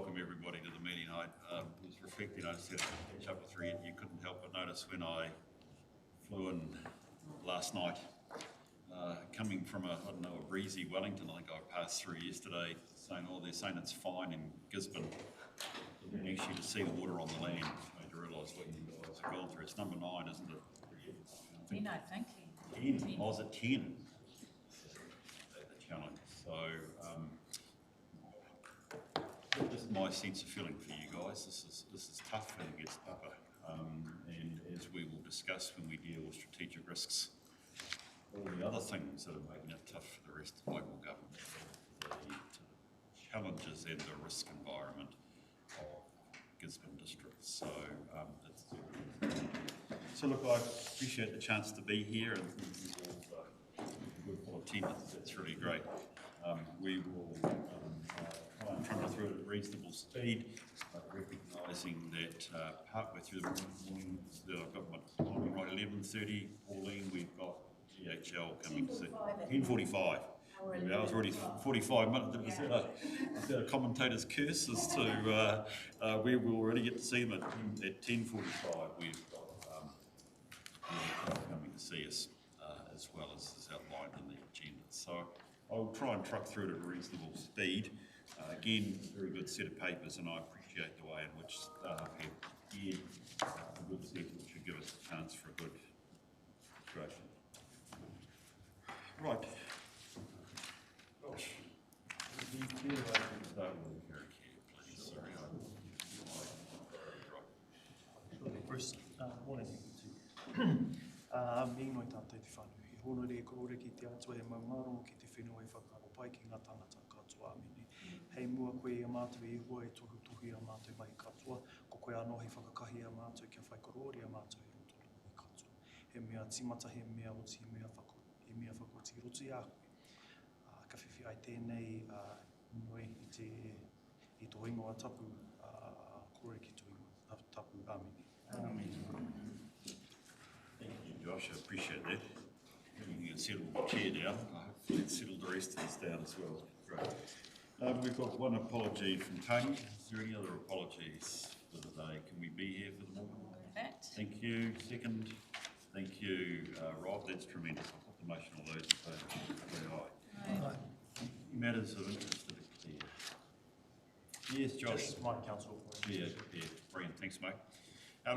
welcome everybody to the meeting. I was reflecting, I just had to catch up with Red. You couldn't help but notice when I flew in last night, coming from a breezy Wellington, I think I passed through yesterday, they're saying it's fine in Gisborne. Actually to see the water on the land, I made you realise what you guys have gone through. It's number 9, isn't it? 10, I think. 10. Oh, is it 10? The challenge. So, just my sense of feeling for you guys. This is tough and it gets tougher. And as we will discuss when we deal with strategic risks, all the other things that are making it tough for the rest of local government, the challenges and the risk environment of Gisborne district. So, so look, I appreciate the chance to be here and good full attendance. That's really great. We will try and trundle through it at reasonable speed, recognising that partway through the morning, I've got my timing right, 11:30. Pauline, we've got DHL coming to see 10:45. I was already 45 minutes. Is that a commentator's curse as to we will already get to see them at 10:45. We've got coming to see us as well as is outlined in the agenda. So I'll try and truck through it at a reasonable speed. Again, a very good set of papers, and I appreciate the way in which staff have geared a good set, which should give us a chance for a good discussion. Right. Gosh. Start with Karakia, please. Sorry, Bruce, morning. Me noi tātou te whanu. I hono re korore ki te atua e maungarongo ki te whenua e whakaro pai ki ngā tangata katoa amini. Hei mua koe i a mātou i hua e tohu a mātou mai katoa, ko koe anō hei whakakahi a mātou kia whai korori a mātou i roto i katoa. He mea timata, he mea oti, he mea whakoti roti a koe. Ka whiwhi ai tēnei noi i tō ingoa tapu, korore ki tō ingoa tapu amini. Thank you, Josh. I appreciate that. You can settle the chair down. Hopefully it's settled the rest of us down as well. Great. We've got one apology from Tony. Is there any other apologies for the day? Can we be here for the morning? Thank you. Second. Thank you, Rob. That's tremendous. I'll put the motion on those in favour. Aye. Matters of interest to declare. Yes, Josh. Just my council. Yeah, brilliant. Thanks, mate.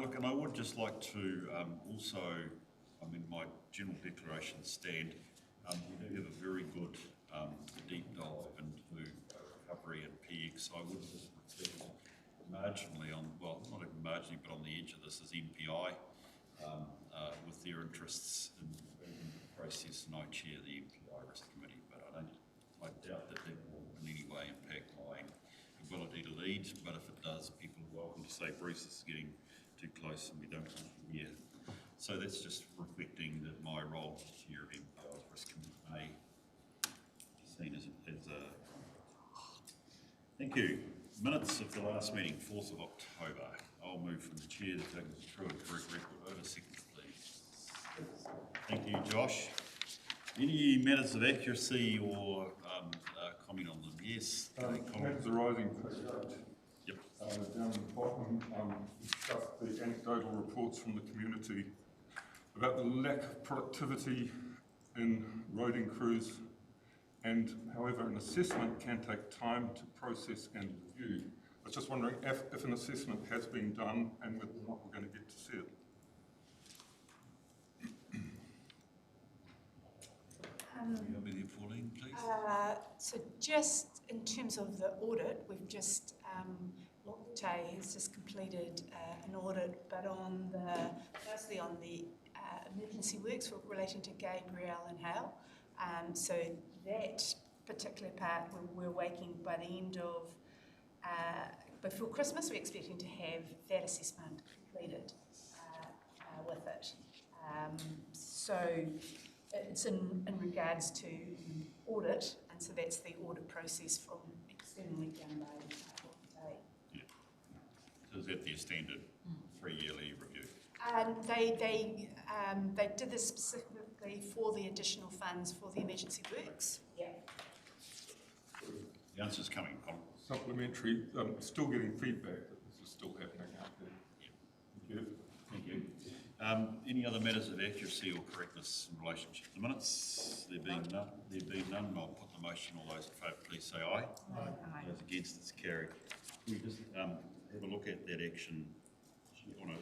Look, and I would just like to also, my general declaration stand. We do have a very good deep dive into recovery and PX. I would just reflect marginally on, well, not even marginally, but on the edge of this is MPI with their interests in the process, and I chair the MPI Risk Committee, but I doubt that will in any way impact my ability to lead, but if it does, people are welcome to say, Bruce, this is getting too close and we don't want to hear. So that's just reflecting that my role as chair of MPI Risk Committee may be seen as a... Thank you. Minutes of the last meeting, 4th of October. I'll move from the chair to take us through a correct record. Over, second, please. Thank you, Josh. Any matters of accuracy or comment on them? Yes. Matters arising, Yep. down the bottom, discussed the anecdotal reports from the community about the lack of productivity in roading crews, and however an assessment can take time to process and review. I was just wondering if an assessment has been done and whether or not we're going to get to see it. Be there, Pauline, please. So just in terms of the audit, we've just, Lotte has just completed an audit, but mostly on the emergency works relating to Gabriel and Hale. So that particular part, we're waiting by the end of, before Christmas, we're expecting to have that assessment completed with it. So it's in regards to audit, and so that's the audit process from externally done by Lotte. Yeah. So is that their standard 3-yearly review? They did this specifically for the additional funds for the emergency works. Yeah. The answer's coming, Con. supplementary, still getting feedback that this is still happening out there. Thank you. Thank you. Any other matters of accuracy or correctness in relationship to the minutes? There being none, I'll put the motion. All those in favour, please say aye. Aye. Those against, it's carried. We just have a look at that action. Oh, no,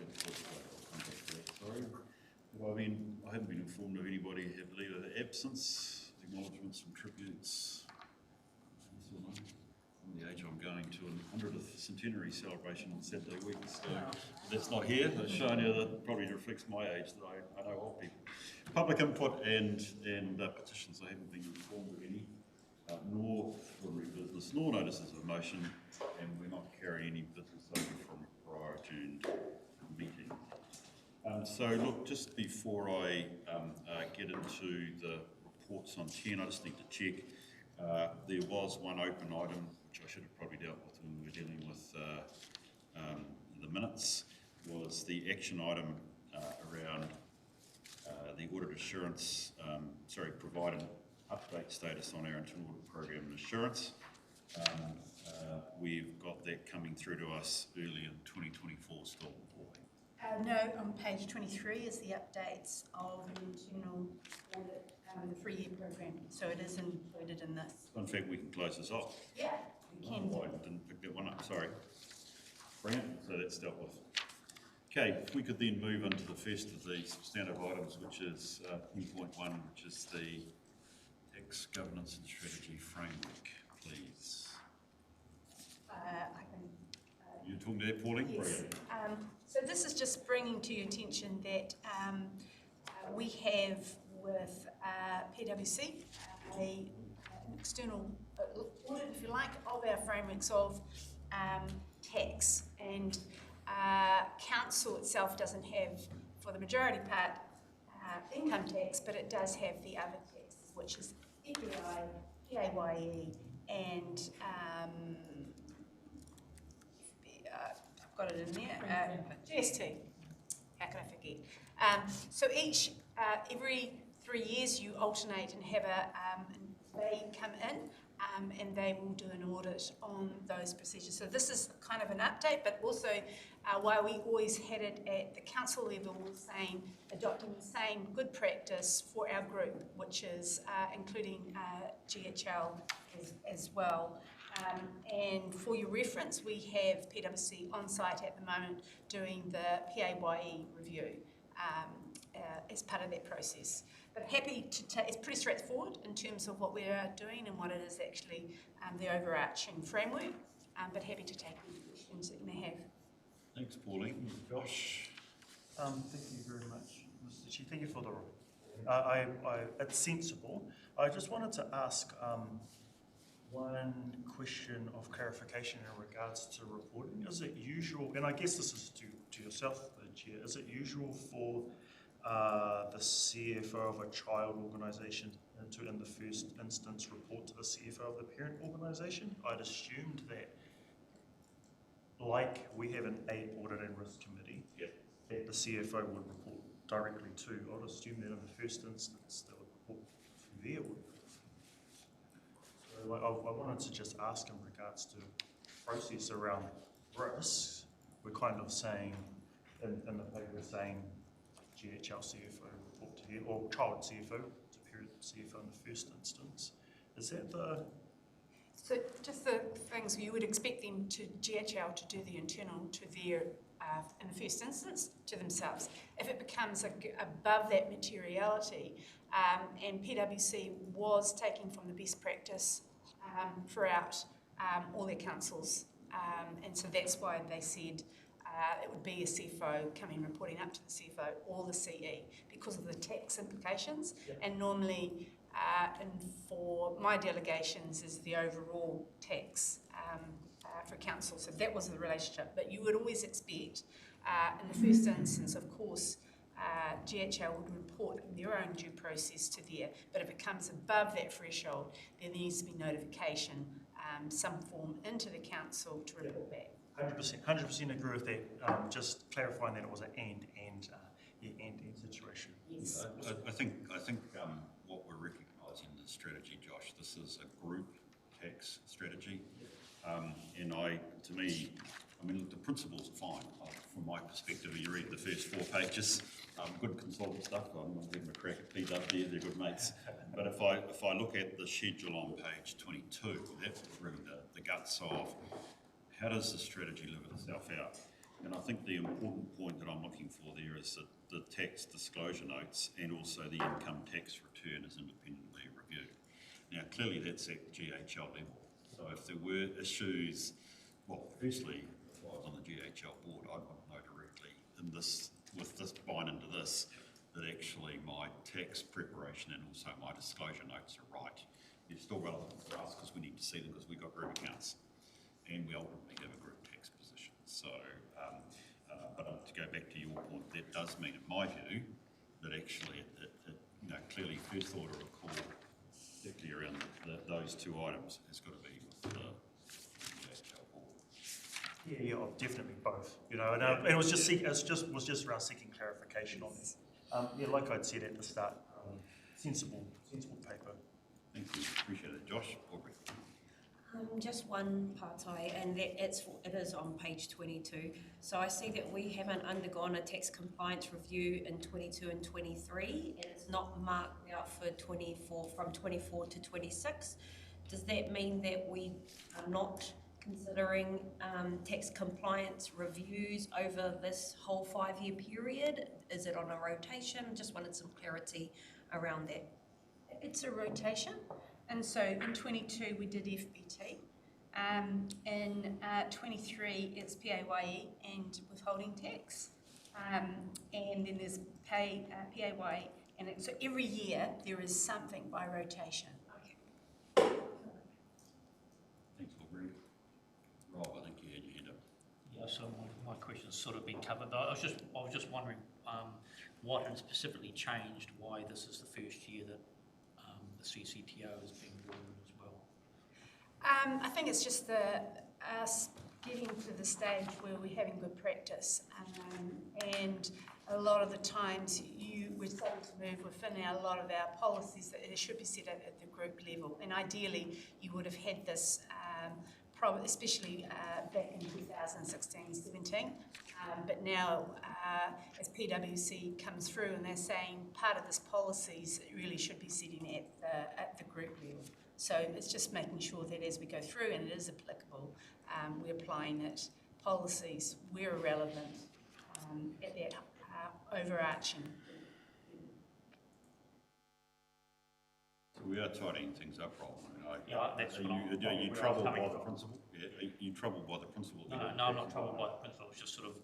sorry. I haven't been informed of anybody who have leave of absence, acknowledgements and tributes. The age I'm going to a 100th centenary celebration on Saturday week, so that's not here. It's showing you that probably reflects my age, that I know old people. Public input and petitions, I haven't been informed of any, nor for business, nor notices of motion, and we're not carrying any business over from a prior adjourned meeting. So look, just before I get into the reports on 10, I just need to check. There was one open item which I should have probably dealt with when we were dealing with the minutes, was the action item around the audit assurance, provide an update status on our internal audit program and assurance. We've got that coming through to us early in 2024 still. No, on page 23 is the updates of the internal audit, the 3-year program. So it is included in this. In fact, we can close this off. Yeah, we can. Oh, I didn't pick that one up, sorry. Brilliant, so that's dealt with. Okay, if we could then move into the first of the substantive items, which is 10.1, which is the tax governance and strategy framework, please. I can. You're talking to that, Pauline? Yes. Brilliant. So this is just bringing to your attention that we have with PwC an external audit, if you like, of our frameworks of tax, and council itself doesn't have, for the majority part, income tax, but it does have the other taxes, which is EPI, PAYE, and I've got it in there, GST. How can I forget? So every 3 years you alternate and have they come in and they will do an audit on those procedures. So this is kind of an update, but also why we always had it at the council level, saying adopting the same good practice for our group, which is including GHL as well. And for your reference, we have PwC on site at the moment doing the PAYE review as part of that process. But happy to take, it's pretty straightforward in terms of what we're doing and what it is actually the overarching framework, but happy to take any questions that you may have. Thanks, Pauline. Josh? Thank you very much, Mr. Chief. Thank you for the report. It's sensible. I just wanted to ask one question of clarification in regards to reporting. Is it usual, and I guess this is to yourself, Chair, is it usual for the CFO of a child organisation to, in the first instance, report to the CFO of the parent organisation? I'd assumed that, like we have an audit and risk committee, that the CFO would report directly to. I'd assume that in the first instance they would report through their audit. So I wanted to just ask in regards to process around risks. We're kind of saying, in the paper, we're saying GHL CFO report to here, or child CFO to parent CFO in the first instance. Is that the... So just the things you would expect them to, GHL, to do the internal to their, in the first instance, to themselves. If it becomes above that materiality, and PwC was taking from the best practice throughout all their councils, and so that's why they said it would be a CFO coming reporting up to the CFO or the CE because of the tax implications. Yep. And normally, and for my delegations, is the overall tax for council. So that was the relationship. But you would always expect, in the first instance, of course, GHL would report in their own due process to there. But if it comes above that threshold, there needs to be notification, some form into the council to report back. 100% agree with that. Just clarifying that it was an and situation. Yes. I think what we're recognising in the strategy, Josh, this is a group tax strategy. To me, look, the principles are fine. From my perspective, you read the first 4 pages, good consultant stuff. I'm not giving a crack at PW, they're good mates. But if I look at the schedule on page 22, that's really the guts of how does the strategy live itself out? And I think the important point that I'm looking for there is that the tax disclosure notes and also the income tax return is independently reviewed. Now, clearly that's at GHL level. So if there were issues, well, firstly, if I was on the GHL board, I would know directly in this, with this bind into this, that actually my tax preparation and also my disclosure notes are right. They're still relevant for us because we need to see them because we've got group accounts and we ultimately have a group tax position. So, but to go back to your point, that does mean, in my view, that actually clearly first order of call, particularly around those 2 items, has got to be with the GHL board. Yeah, definitely both. And it was just around seeking clarification on this. Like I'd said at the start, sensible paper. Thank you, appreciate it. Josh, Aubrey. Just one partai, and it is on page 22. So I see that we haven't undergone a tax compliance review in 22 and 23, and it's not marked out for 24, from 24 to 26. Does that mean that we are not considering tax compliance reviews over this whole 5-year period? Is it on a rotation? Just wanted some clarity around that. It's a rotation. And so in 22 we did FBT, in 23 it's PAYE and withholding tax, and then there's PAYE, and so every year there is something by rotation. Thanks, Aubrey. Rob, I think you had your hand up. Yeah, so my question's sort of been covered, but I was just wondering what had specifically changed, why this is the first year that the CCTO has been awarded as well. I think it's just us getting to the stage where we're having good practice, and a lot of the times we're starting to move within a lot of our policies that it should be set at the group level, and ideally you would have had this especially back in 2016-17, but now as PwC comes through and they're saying part of this policies really should be sitting at the group level. So it's just making sure that as we go through and it is applicable, we're applying it, policies where relevant at that overarching. So we are tidying things up, Rob. That's Are you troubled by the principle? Yeah, are you troubled by the principle? No, I'm not troubled by the principle. It's just sort of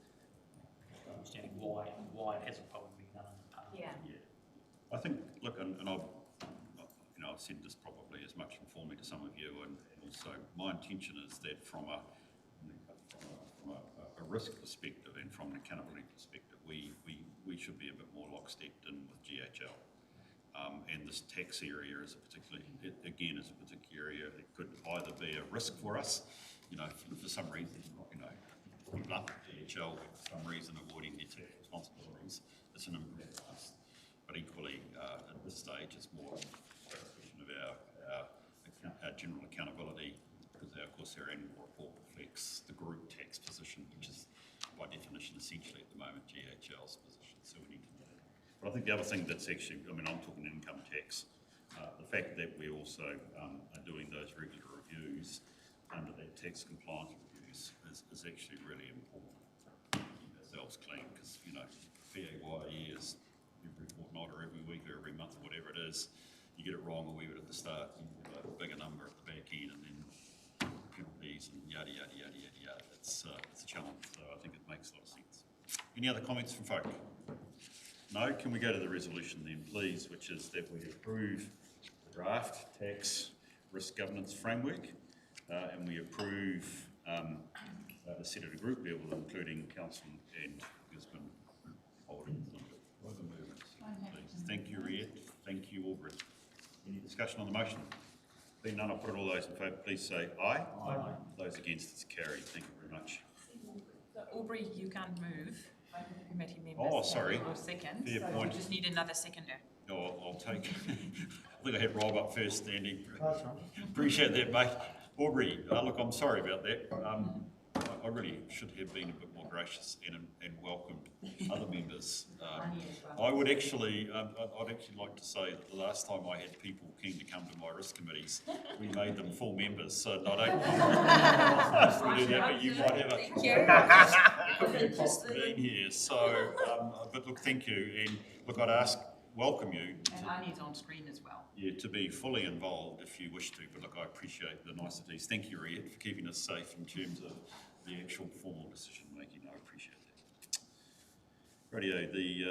understanding why it hasn't probably been done in the past. Yeah. I think, look, and I've said this probably as much informally to some of you, and also my intention is that from a risk perspective and from an accountability perspective, we should be a bit more lockstep in with GHL. And this tax area is a particular area that could either be a risk for us, for some reason, people up at GHL for some reason avoiding their tax responsibilities. It's an impact to us. But equally, at this stage, it's more a question of our general accountability, because of course our annual report reflects the group tax position, which is by definition essentially at the moment GHL's position. So we need to. But I think the other thing that's actually, I'm talking income tax, the fact that we also are doing those regular reviews under that tax compliance reviews is actually really important to keep ourselves clean, because, PAYE is every fortnight or every week or every month or whatever it is. You get it wrong a wee bit at the start, you have a bigger number at the back end, and then penalties and yada, yada, yada, yada, yada. It's a challenge, so I think it makes a lot of sense. Any other comments from folk? No? Can we go to the resolution then, please, which is that we approve the draft tax risk governance framework, and we approve the set at a group level, including council and Gisborne holdings. Thank you, Riet. Thank you, Aubrey. Any discussion on the motion? Being none, I'll put all those in favour, please say aye. Aye. Those against, it's carried. Thank you very much. So Aubrey, you can't move. Committee members. Oh, sorry. Second. Fair so point. We just need another seconder. Oh, I'll take. I think I had Rob up first standing. Appreciate that, mate. Aubrey, look, I'm sorry about that. I really should have been a bit more gracious and welcomed other members. I would actually, I'd actually like to say that the last time I had people keen to come to my risk committees, we made them full members. So I don't do that, but you might have been here. So, but look, thank you, and look, I'd welcome you. And Anya's on screen as well. Yeah, to be fully involved if you wish to, but look, I appreciate the niceties. Thank you, Riet, for keeping us safe in terms of the actual formal decision making. I appreciate that. Radio,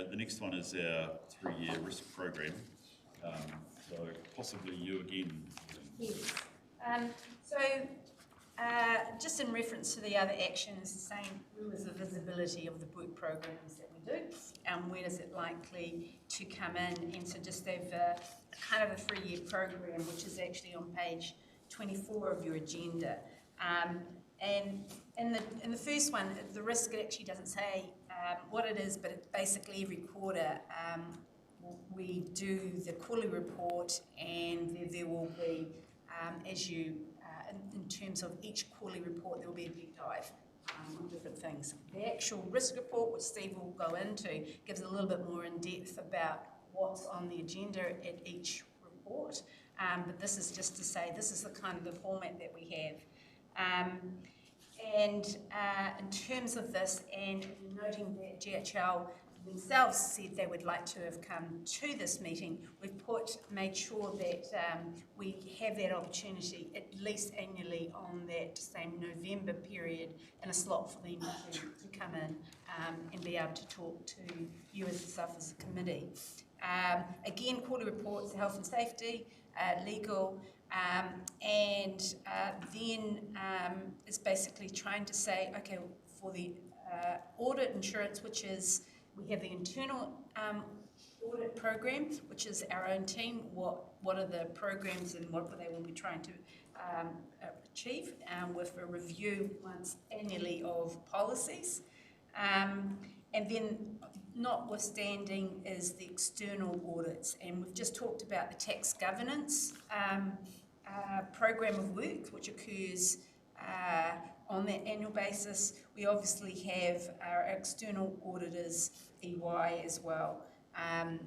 the next one is our 3-year risk program. So possibly you again. Yes. Just in reference to the other actions, the same was the visibility of the work programs that we do. Where does it likely to come in? And so just have kind of a 3-year program, which is actually on page 24 of your agenda. And in the first one, the risk, it actually doesn't say what it is, but it basically every quarter we do the quarterly report, and there will be, as you, in terms of each quarterly report, there will be a deep dive on different things. The actual risk report, which Steve will go into, gives a little bit more in depth about what's on the agenda at each report. But this is just to say this is the kind of the format that we have. In terms of this, and noting that GHL themselves said they would like to have come to this meeting, we've made sure that we have that opportunity at least annually on that same November period, and a slot for them to come in and be able to talk to you as a committee. Again, quarterly reports, health and safety, legal, and then it's basically trying to say, okay, for the audit insurance, which is, we have the internal audit program, which is our own team, what are the programs and what they will be trying to achieve, with a review once annually of policies. And then notwithstanding is the external audits, and we've just talked about the tax governance program of work, which occurs on that annual basis. We obviously have our external auditors, EY, as well. And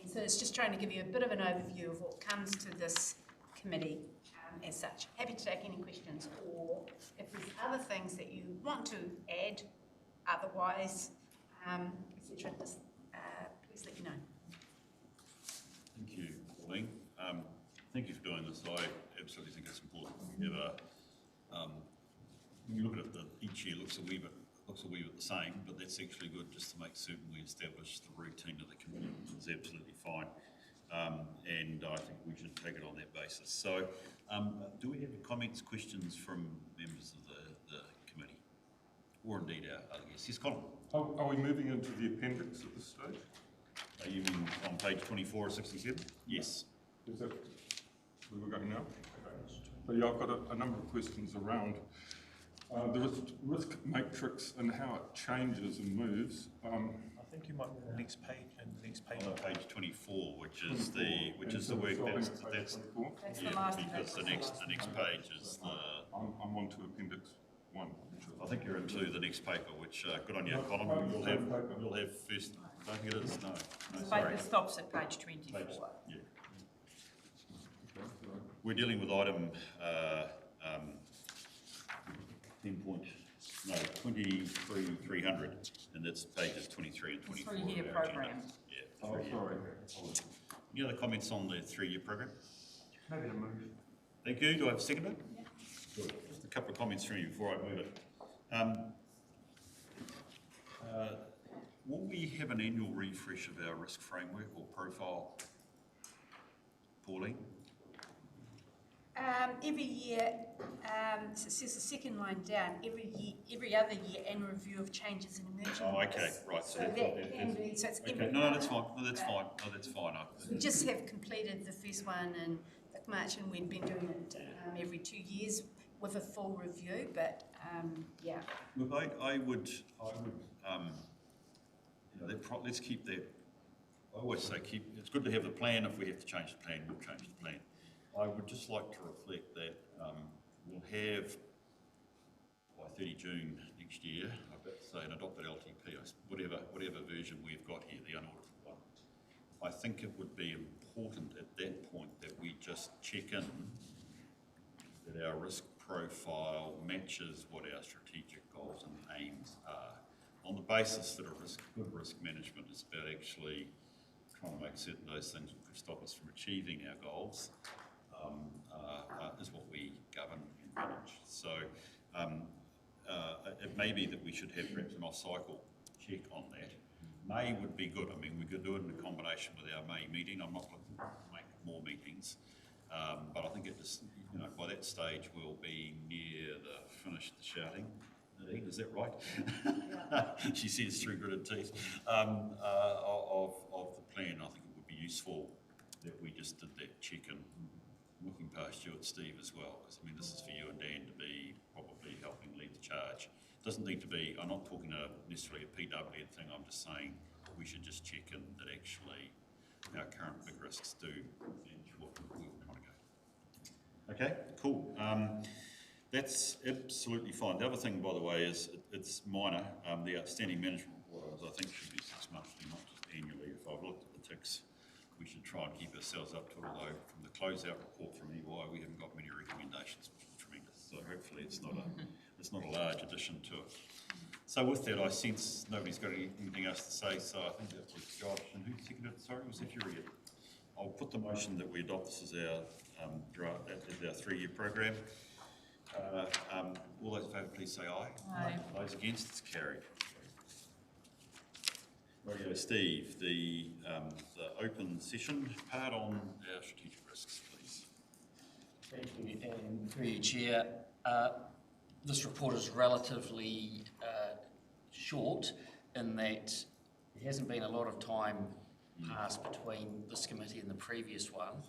so it's just trying to give you a bit of an overview of what comes to this committee as such. Happy to take any questions, or if there's other things that you want to add, otherwise, etc., just please let me know. Thank you, Pauline. Thank you for doing this. I absolutely think it's important. We have when you look at it, each year looks a wee bit the same, but that's actually good just to make certain we establish the routine of the committee. It's absolutely fine, and I think we should take it on that basis. So, do we have any comments, questions from members of the committee, or indeed our other guests? Yes, Colin. Are we moving into the appendix at this stage? Are you mean on page 24 or 67? Yes. Is that where we're going now? But yeah, I've got a number of questions around the risk matrix and how it changes and moves. I think you might be on the next page, and the next page. On page 24, which is the work that's the last because the next page is the. I'm on to appendix 1. I think you're into the next paper, which good on you, Colin. We'll have first. I don't think it is. No, The sorry. paper stops at page 24. Yeah. We're dealing with item 23,300, and that's pages 23 and 24. 3-year program. Yeah. Oh, sorry. Any other comments on the 3-year program? Maybe to move. Thank you. Do I have a seconder? Yeah. Good. Just a couple of comments from you before I move it. Will we have an annual refresh of our risk framework or profile, Pauline? Every year, so it says the second line down, every other year, annual review of changes in emerging Oh, okay, risks. right. So that can be, so it's Okay. every No, that's fine. No, that's fine. No, that's fine. We just have completed the first one in March, and we've been doing it every 2 years with a full review, but yeah. Look, I would, let's keep that. I always say it's good to have the plan. If we have to change the plan, we'll change the plan. I would just like to reflect that we'll have, by 30 June next year, I bet to say, an adopted LTP, whatever version we've got here, the unaudited one. I think it would be important at that point that we just check in that our risk profile matches what our strategic goals and aims are, on the basis that good risk management is about actually trying to make certain those things that could stop us from achieving our goals is what we govern and manage. So it may be that we should have perhaps an off-cycle check on that. May would be good. I mean, we could do it in combination with our May meeting. I'm not looking to make more meetings, but I think it just, by that stage we'll be near the finish the shouting. Nadine, is that right? She says through gritted teeth. Of the plan, I think it would be useful that we just did that check-in. Looking past you at Steve as well, because I mean this is for you and Dan to be probably helping lead the charge. It doesn't need to be, I'm not talking necessarily a PW thing, I'm just saying we should just check in that actually our current big risks do match what we're trying to go. Okay, cool. That's absolutely fine. The other thing, by the way, is it's minor. The outstanding management report, I think, should be 6 monthly, not just annually. If I've looked at the ticks, we should try and keep ourselves up to it, although from the closeout report from EY, we haven't got many recommendations, which is tremendous. So hopefully it's not a large addition to it. So with that, I sense nobody's got anything else to say, so I think that was Josh. And who seconded it? Sorry, was that you? I'll put the motion that we adopt this as our draft, as our 3-year program. All those in favour, please say aye. Aye. Those against, it's carried. Radio Steve, the open session part on our strategic risks, please. Thank you, and through you, Chair. This report is relatively short in that there hasn't been a lot of time passed between this committee and the previous one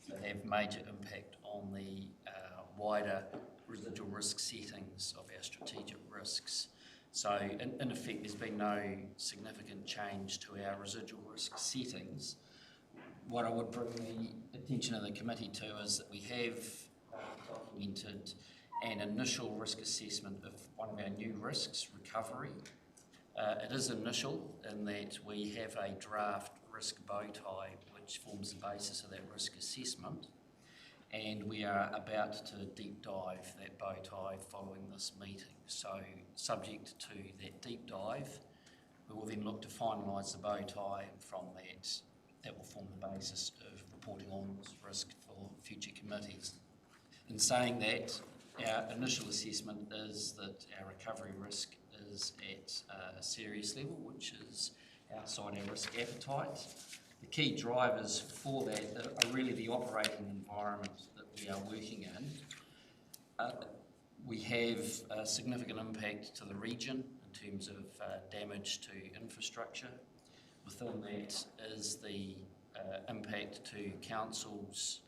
that have major impact on the wider residual risk settings of our strategic risks. So in effect, there's been no significant change to our residual risk settings. What I would bring the attention of the committee to is that we have documented an initial risk assessment of one of our new risks, recovery. It is initial in that we have a draft risk bow tie which forms the basis of that risk assessment, and we are about to deep dive that bow tie following this meeting. So subject to that deep dive, we will then look to finalise the bow tie, and from that will form the basis of reporting on this risk for future committees. In saying that, our initial assessment is that our recovery risk is at a serious level, which is outside our risk appetite. The key drivers for that are really the operating environment that we are working in. We have a significant impact to the region in terms of damage to infrastructure. Within that is the impact to councils'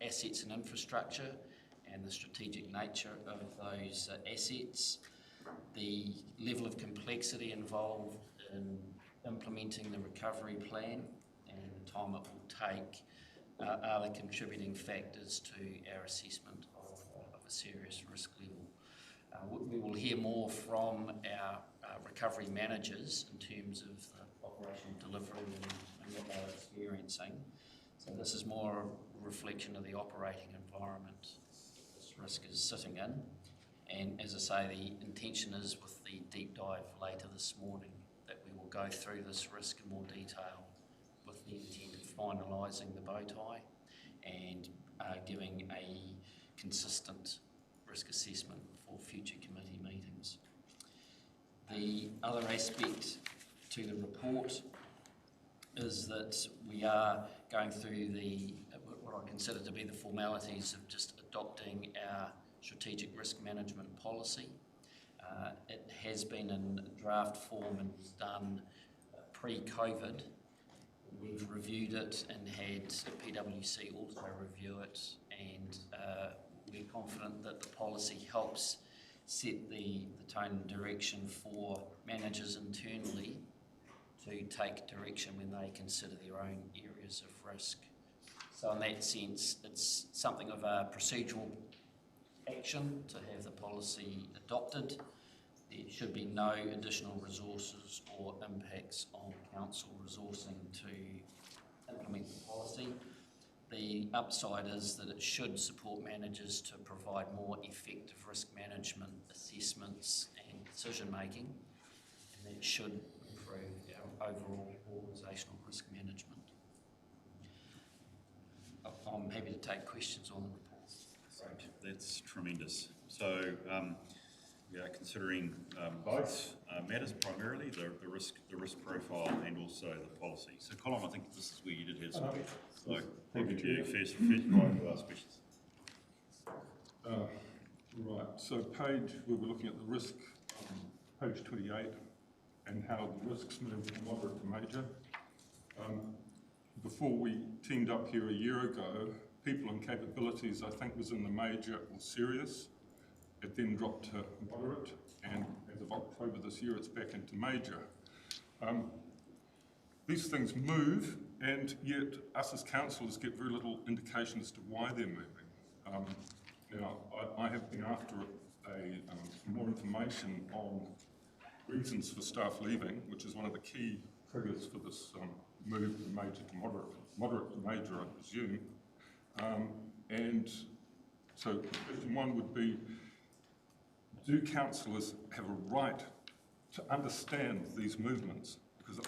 assets and infrastructure and the strategic nature of those assets. The level of complexity involved in implementing the recovery plan and the time it will take are the contributing factors to our assessment of a serious risk level. We will hear more from our recovery managers in terms of the operational delivery and what they're experiencing. So this is more a reflection of the operating environment this risk is sitting in. And as I say, the intention is with the deep dive later this morning that we will go through this risk in more detail with the intent of finalising the bow tie and giving a consistent risk assessment for future committee meetings. The other aspect to the report is that we are going through what I consider to be the formalities of just adopting our strategic risk management policy. It has been in draft form and was done pre-COVID. We've reviewed it and had PwC also review it, and we're confident that the policy helps set the tone and direction for managers internally to take direction when they consider their own areas of risk. So in that sense, it's something of a procedural action to have the policy adopted. There should be no additional resources or impacts on council resourcing to implement the policy. The upside is that it should support managers to provide more effective risk management assessments and decision making, and that should improve our overall organisational risk management. I'm happy to take questions on the report. Great, that's tremendous. So, considering both matters primarily, the risk profile and also the policy. So, Colin, I think this is where you did have some questions. So, Thank you, you Chair. first right to ask questions. Right, so we were looking at the risk, page 28, and how the risks move from moderate to major. Before we teamed up here a year ago, people and capabilities, I think, was in the major or serious. It then dropped to moderate, and as of October this year, it's back into major. These things move, and yet us as councillors get very little indication as to why they're moving. Now, I have been after more information on reasons for staff leaving, which is one of the key triggers for this move from major to moderate to major, I presume. And so question one would be, do councillors have a right to understand these movements? Because,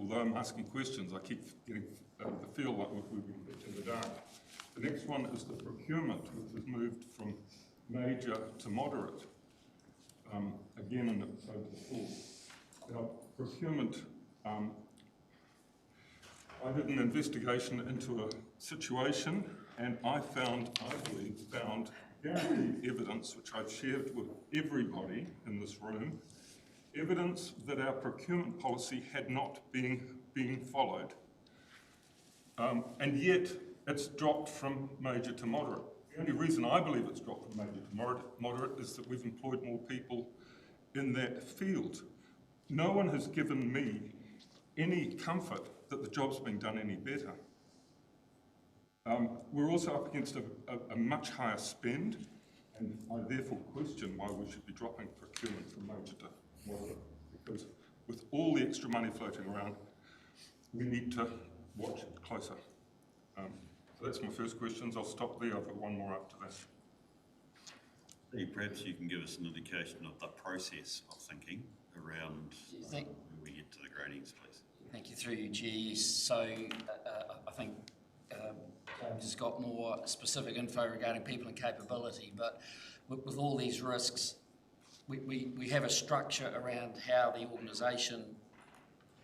although I'm asking questions, I keep getting the feel like we've been a bit in the dark. The next one is the procurement, which has moved from major to moderate. Again, in October 4th. Now, procurement, I did an investigation into a situation, and I believe, found guaranteed evidence, which I've shared with everybody in this room, evidence that our procurement policy had not been followed. And yet, it's dropped from major to moderate. The only reason I believe it's dropped from major to moderate is that we've employed more people in that field. No one has given me any comfort that the job's being done any better. We're also up against a much higher spend, and I therefore question why we should be dropping procurement from major to moderate, because with all the extra money floating around, we need to watch it closer. So that's my first questions. I'll stop there. I've got one more after that. Steve, perhaps you can give us an indication of the process of thinking around when we get to the gradings, please. Thank you, through you, Chair. So I think James has got more specific info regarding people and capability, but with all these risks, we have a structure around how the organisation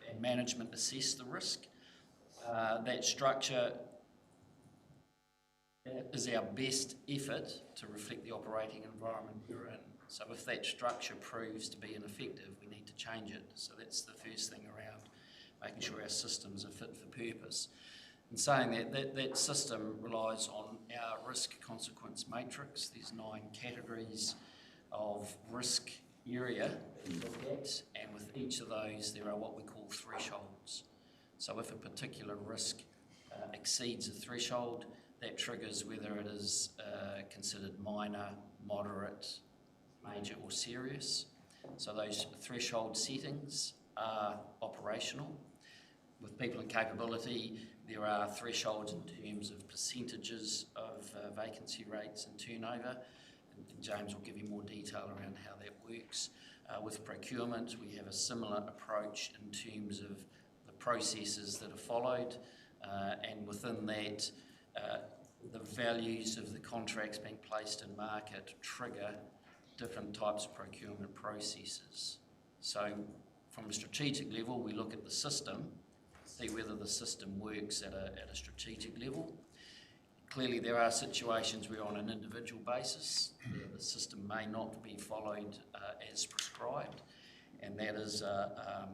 and management assess the risk. That structure is our best effort to reflect the operating environment we're in. So if that structure proves to be ineffective, we need to change it. So that's the first thing around making sure our systems are fit for purpose. In saying that system relies on our risk consequence matrix. There's 9 categories of risk area that we look at, and with each of those there are what we call thresholds. So if a particular risk exceeds a threshold, that triggers whether it is considered minor, moderate, major or serious. So those threshold settings are operational. With people and capability, there are thresholds in terms of percentages of vacancy rates and turnover, and James will give you more detail around how that works. With procurement, we have a similar approach in terms of the processes that are followed, and within that, the values of the contracts being placed in market trigger different types of procurement processes. So from a strategic level, we look at the system, see whether the system works at a strategic level. Clearly there are situations where on an individual basis the system may not be followed as prescribed, and that is a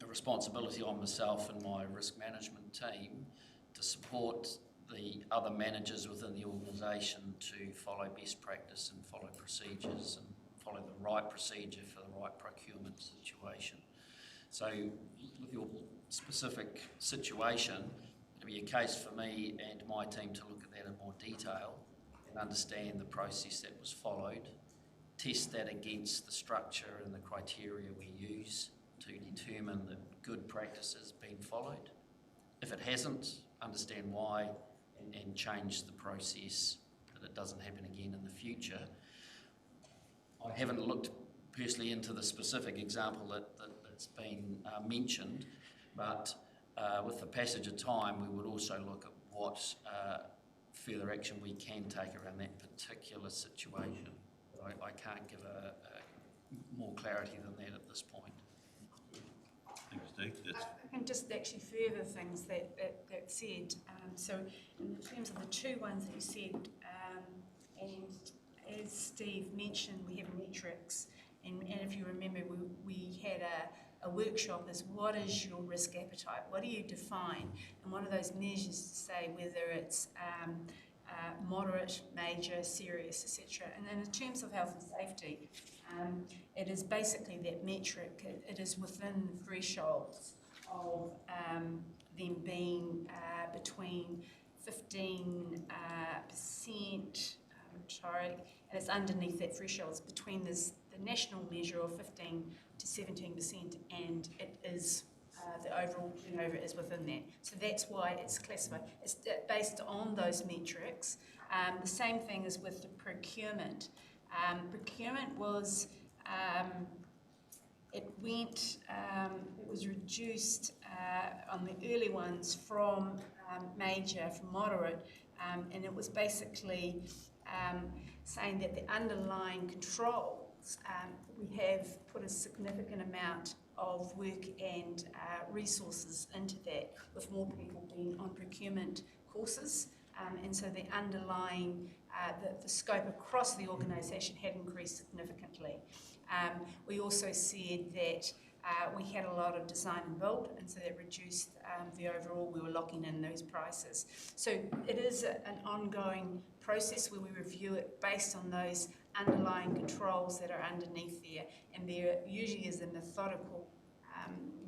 responsibility on myself and my risk management team to support the other managers within the organisation to follow best practice and follow procedures and follow the right procedure for the right procurement situation. So with your specific situation, it'd be a case for me and my team to look at that in more detail and understand the process that was followed, test that against the structure and the criteria we use to determine that good practice has been followed. If it hasn't, understand why and change the process that it doesn't happen again in the future. I haven't looked personally into the specific example that's been mentioned, but with the passage of time, we would also look at what further action we can take around that particular situation. I can't give a more clarity than that at this point. Thanks, Steve. That's I can just actually further things that said. So in terms of the two ones that you said, and as Steve mentioned, we have metrics, and if you remember, we had a workshop as what is your risk appetite? What do you define? And one of those measures to say whether it's moderate, major, serious, etc. And then in terms of health and safety, it is basically that metric. It is within thresholds of them being between 15%, and it's underneath that threshold. It's between the national measure of 15 to 17%, and it is the overall turnover is within that. So that's why it's classified. It's based on those metrics. The same thing is with the procurement. Procurement was, it was reduced on the early ones from major, from moderate, and it was basically saying that the underlying controls, we have put a significant amount of work and resources into that, with more people being on procurement courses, and so the underlying, the scope across the organisation had increased significantly. We also said that we had a lot of design and build, and so that reduced the overall, we were locking in those prices. So it is an ongoing process where we review it based on those underlying controls that are underneath there, and there usually is a methodical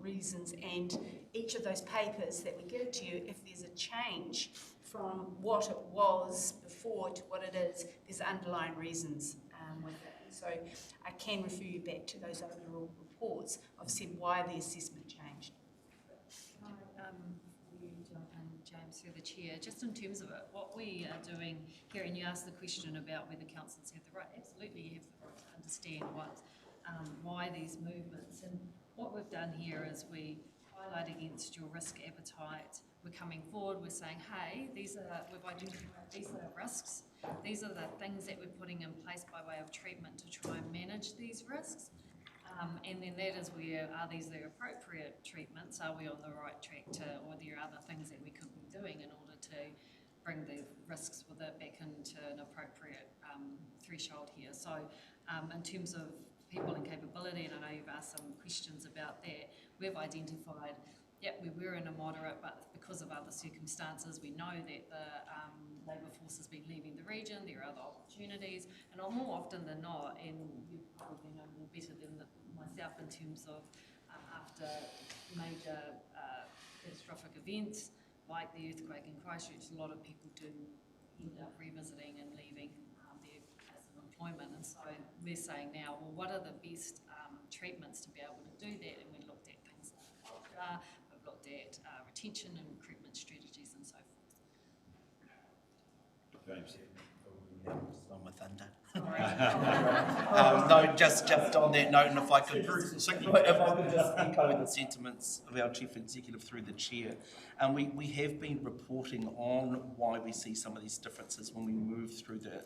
reasons, and each of those papers that we give to you, if there's a change from what it was before to what it is, there's underlying reasons with it. And so I can refer you back to those overall reports of said why the assessment changed. You jump in, James, through the chair. Just in terms of it, what we are doing here, and you asked the question about whether councils have the right. Absolutely, you have the right to understand why these movements. And what we've done here is we highlight against your risk appetite. We're coming forward, we're saying, hey, we've identified these are the risks. These are the things that we're putting in place by way of treatment to try and manage these risks. And then that is where, are these the appropriate treatments? Are we on the right track or there are other things that we could be doing in order to bring the risks with it back into an appropriate threshold here. So in terms of people and capability, and I know you've asked some questions about that, we've identified, we were in a moderate, but because of other circumstances, we know that the labour force has been leaving the region, there are other opportunities, and more often than not, and you probably know more better than myself in terms of after major catastrophic events like the earthquake in Christchurch, a lot of people do end up revisiting and leaving their place of employment, and so we're saying now, well, what are the best treatments to be able to do that? And we looked at things like culture, we've looked at retention and recruitment strategies and so forth. James. On my thunder. No, just on that note, and if I could just echo the sentiments of our Chief Executive through the Chair. We have been reporting on why we see some of these differences when we move through the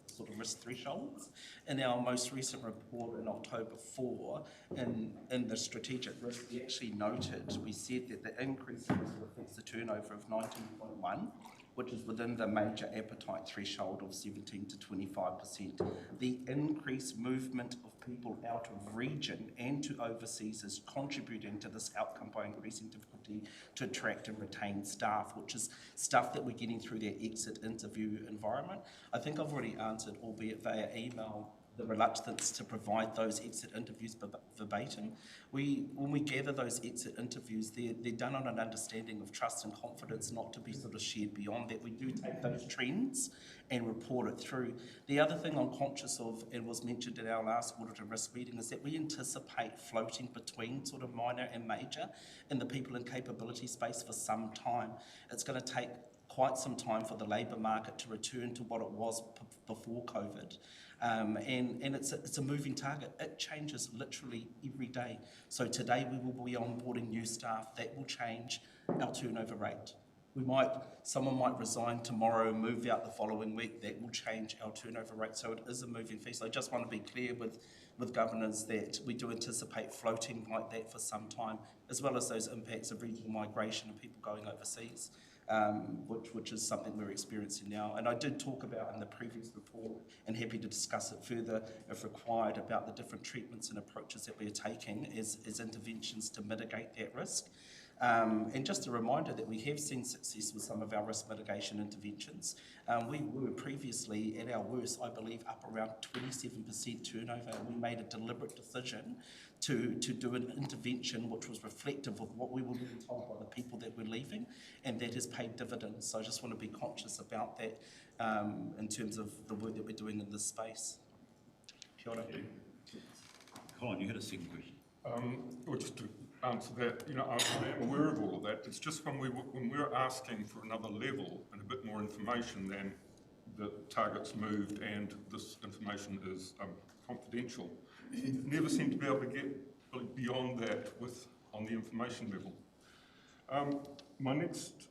sort of risk thresholds. In our most recent report in October 4, in the strategic risk, we actually noted, we said that the increase reflects the turnover of 19.1, which is within the major appetite threshold of 17 to 25%. the increased movement of people out of region and to overseas is contributing to this outcome by increasing difficulty to attract and retain staff, which is stuff that we're getting through their exit interview environment. I think I've already answered, albeit via email, the reluctance to provide those exit interviews verbatim. When we gather those exit interviews, they're done on an understanding of trust and confidence, not to be sort of shared beyond that. We do take those trends and report it through. The other thing I'm conscious of, and was mentioned at our last Audit Risk meeting, is that we anticipate floating between sort of minor and major in the people and capability space for some time. It's going to take quite some time for the labour market to return to what it was before COVID. And it's a moving target. It changes literally every day. So today we will be onboarding new staff. That will change our turnover rate. Someone might resign tomorrow, move out the following week. That will change our turnover rate. So it is a moving feast. So I just want to be clear with governors that we do anticipate floating like that for some time, as well as those impacts of regional migration and people going overseas. Which is something we're experiencing now. And I did talk about in the previous report, and happy to discuss it further if required, about the different treatments and approaches that we're taking as interventions to mitigate that risk. And just a reminder that we have seen success with some of our risk mitigation interventions. We were previously at our worst, I believe, up around 27% turnover, and we made a deliberate decision to do an intervention which was reflective of what we were being told by the people that were leaving, and that has paid dividends. So I just want to be conscious about that in terms of the work that we're doing in this space. Kia ora. Colin, you had a second question. Or just to answer that, I am aware of all of that. It's just when we're asking for another level and a bit more information than the targets moved and this information is confidential, you never seem to be able to get beyond that on the information level. My next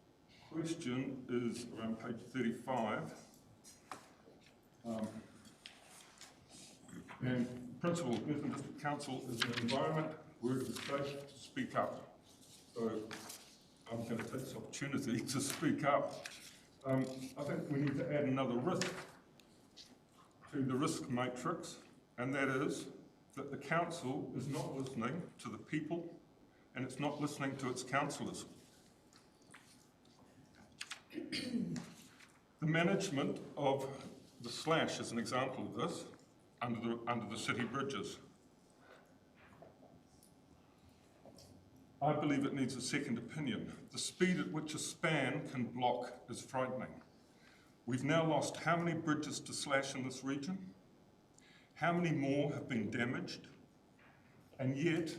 question is around page 35. And principle of Brisbane District Council is an environment where it is safe to speak up. So I'm going to take this opportunity to speak up. I think we need to add another risk to the risk matrix, and that is that the council is not listening to the people and it's not listening to its councillors. The management of the slash is an example of this under the city bridges. I believe it needs a second opinion. The speed at which a span can block is frightening. We've now lost how many bridges to slash in this region? How many more have been damaged? And yet,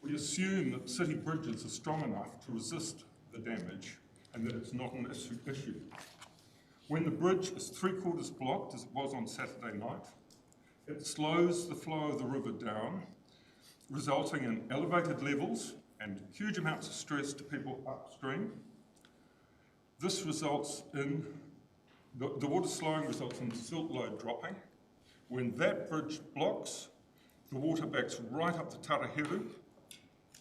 we assume that city bridges are strong enough to resist the damage and that it's not an issue. When the bridge is 3/4 blocked, as it was on Saturday night, it slows the flow of the river down, resulting in elevated levels and huge amounts of stress to people upstream. This results in, the water slowing results in silt load dropping. When that bridge blocks, the water backs right up the Taraheru.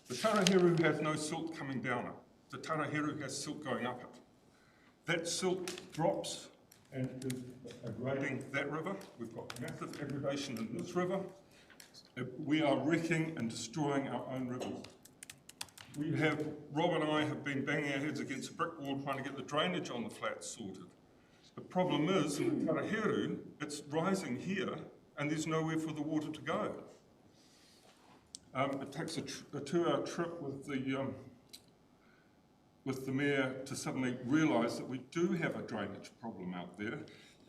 The Taraheru has no silt coming down it. The Taraheru has silt going up it. That silt drops and is aggrading that river. We've got massive aggradation in this river. We are wrecking and destroying our own rivers. Rob and I have been banging our heads against a brick wall trying to get the drainage on the flats sorted. The problem is, in the Taraheru, it's rising here and there's nowhere for the water to go. It takes a 2-hour trip with the mayor to suddenly realise that we do have a drainage problem out there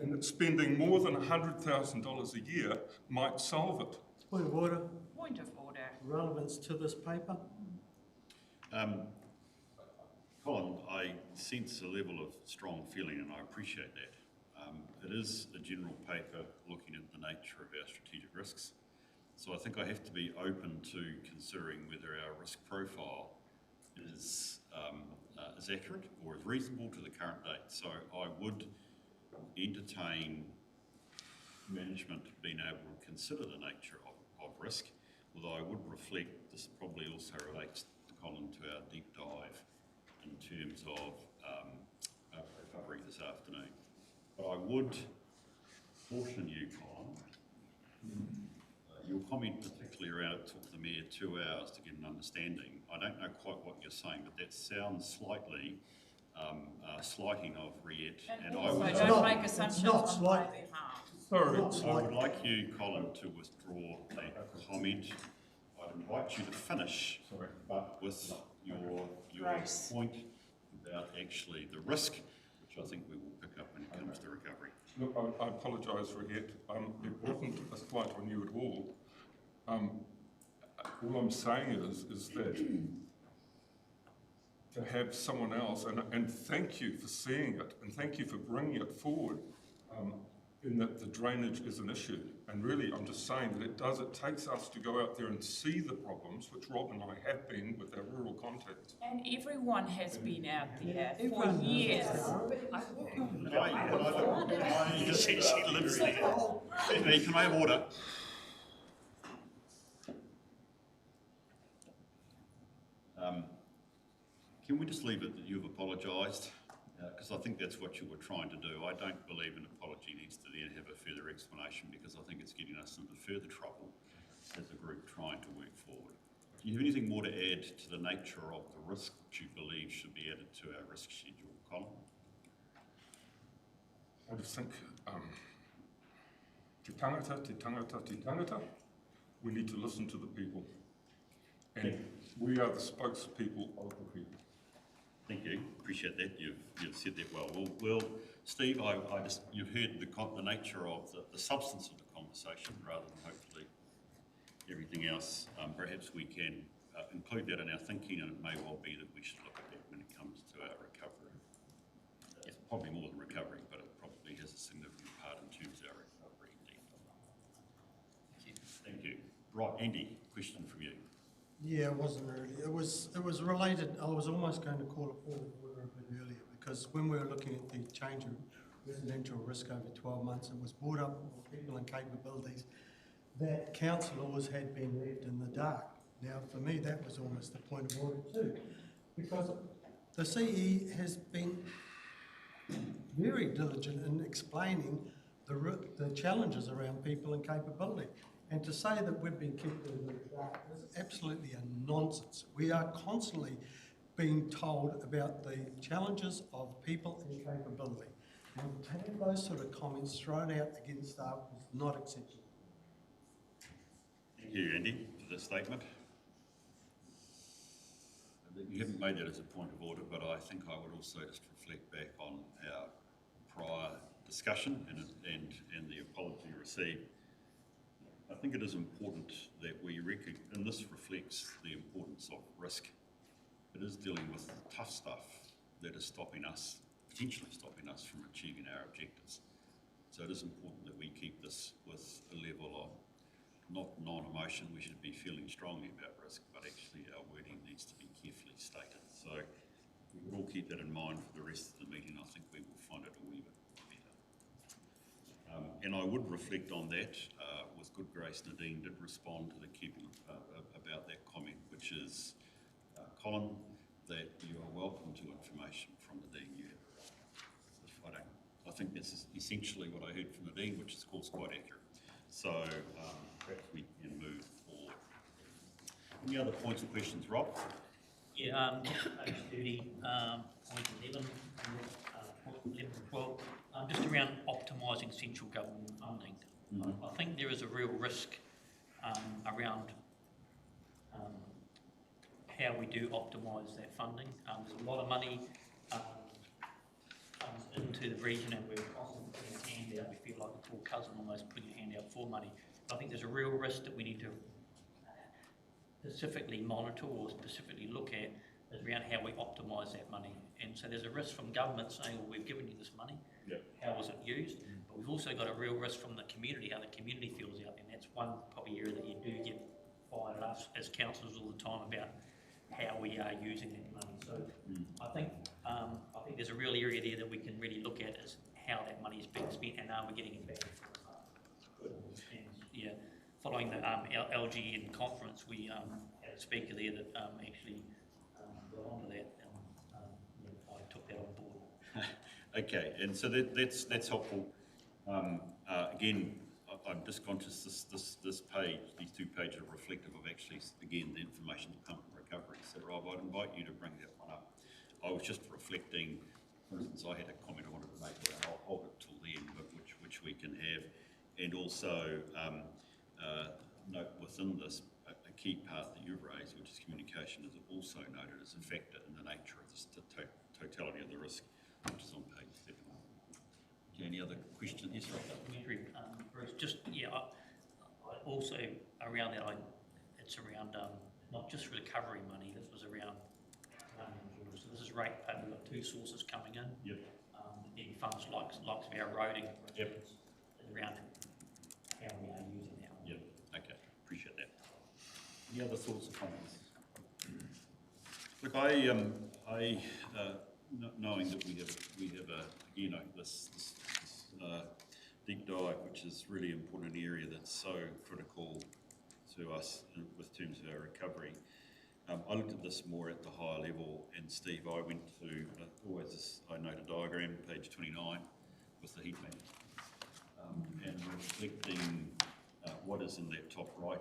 and that spending more than $100,000 a year might solve it. Point of order. Point of order. Relevance to this paper. Colin, I sense a level of strong feeling and I appreciate that. It is a general paper looking at the nature of our strategic risks. So I think I have to be open to considering whether our risk profile is accurate or is reasonable to the current date. So I would entertain management being able to consider the nature of risk, although I would reflect this probably also relates, Colin, to our deep dive in terms of recovery this afternoon. But I would caution you, Colin, comment particularly around it took the mayor 2 hours to get an understanding. I don't know quite what you're saying, but that sounds slightly slighting of Riet. And I would, don't make assumptions not on my slight. behalf. Sorry. I would like you, Colin, to withdraw that comment. I'd invite you to finish, but with your Grace. point about actually the risk, which I think we will pick up when it comes to recovery. Look, I apologise for it. It wasn't a slight on you at all. All I'm saying is that to have someone else, and thank you for seeing it, and thank you for bringing it forward, in that the drainage is an issue. And really, I'm just saying that it takes us to go out there and see the problems, which Rob and I have been with our rural contacts. And everyone has been out there for Everyone knows years. She lives there. Can I have order? Can we just leave it that you've apologised? Because I think that's what you were trying to do. I don't believe an apology needs to then have a further explanation, because I think it's getting us into further trouble as a group trying to work forward. Do you have anything more to add to the nature of the risk which you believe should be added to our risk schedule, Colin? I just think, te tangata, we need to listen to the people. And we are the spokespeople of the people. Thank you. Appreciate that. You've said that well. Well, Steve, you've heard the nature of the substance of the conversation rather than hopefully everything else. Perhaps we can include that in our thinking, and it may well be that we should look at that when it comes to our recovery. It's probably more than recovery, but it probably has a significant part in terms of our recovery indeed. Thank you. Right, Andy, question from you. Yeah, it wasn't really. It was related. I was almost going to call it forward order a bit earlier, because when we were looking at the change of residential risk over 12 months, it was brought up for people and capabilities that councillors had been left in the dark. Now, for me, that was almost the point of order too, because the CE has been very diligent in explaining the challenges around people and capability. And to say that we've been kept in the dark is absolutely a nonsense. We are constantly being told about the challenges of people and capability. And to have those sort of comments thrown out against staff is not acceptable. Thank you, Andy, for the statement. You haven't made that as a point of order, but I think I would also just reflect back on our prior discussion and the apology received. I think it is important that we recognize, and this reflects the importance of risk. It is dealing with tough stuff that is stopping us, potentially stopping us from achieving our objectives. So it is important that we keep this with a level of not non-emotion. We should be feeling strongly about risk, but actually our wording needs to be carefully stated. So we will all keep that in mind for the rest of the meeting. I think we will find it a wee bit better. And I would reflect on that. With good grace, Nadine did respond to the keeping about that comment, which is, Colin, that you are welcome to information from Nadine. I think this is essentially what I heard from Nadine, which is, of course, quite accurate. So perhaps we can move forward. Any other points or questions, Rob? Yeah, page 30, point 11, point 11 and 12, just around optimising central government funding. Mm-hmm. I think there is a real risk around how we do optimise that funding. There's a lot of money comes into the region, and we're constantly putting a hand out. We feel like a poor cousin almost putting a hand out for money. I think there's a real risk that we need to specifically monitor or specifically look at around how we optimise that money. And so there's a risk from government saying, well, we've given you this money, how was it used? But we've also got a real risk from the community, how the community feels out there. And that's one probably area that you do get fired at us as councillors all the time about how we are using that money. So I think there's a real area there that we can really look at is how that money is being spent and are we getting it back. And, yeah, following the LGN conference, we had a speaker there that actually got onto that, and I took that on board. Okay, and so that's helpful. Again, I'm just conscious this page, these 2 pages are reflective of actually, again, the information department recovery. So Rob, I'd invite you to bring that one up. I was just reflecting, for instance, I had a comment I wanted to make, and I'll hold it till then, but which we can have. And also note within this, a key part that you've raised, which is communication, is also noted as a factor in the nature of the totality of the risk, which is on page 7. Any other questions? Yes, Rob. Bruce, just, I also around that, it's around not just recovery money, this was around, so this is rate payment, we've got 2 sources coming in. Yep. In funds like of our roading. Yep. Around how we are using that. Yep, okay, appreciate that. Any other thoughts or comments? Look, knowing that we have this deep dive, which is really important area that's so critical to us with terms of our recovery. I looked at this more at the higher level, and Steve, I went to I note a diagram, page 29, with the heat map, and reflecting what is in that the top right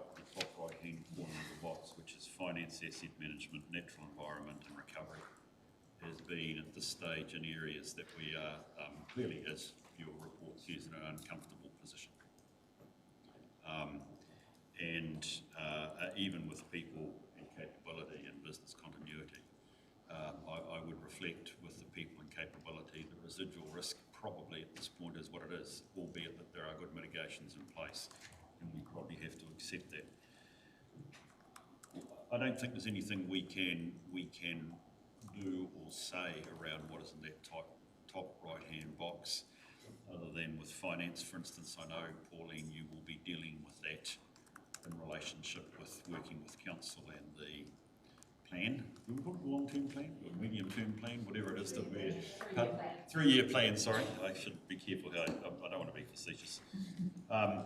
hand corner of the box, which is finance, asset management, natural environment, and recovery, has been at this stage in areas that we are clearly, as your report says, in an uncomfortable position. Even with people and capability and business continuity, I would reflect with the people and capability, the residual risk probably at this point is what it is, albeit that there are good mitigations in place, and we probably have to accept that. I don't think there's anything we can do or say around what is in that top right-hand box, other than with finance, for instance. I know, Pauline, you will be dealing with that in relationship with working with council and the plan. Do we call it a long-term plan or medium-term plan, whatever it is that we're... 3-year plan, sorry. I should be careful here. I don't want to be facetious. And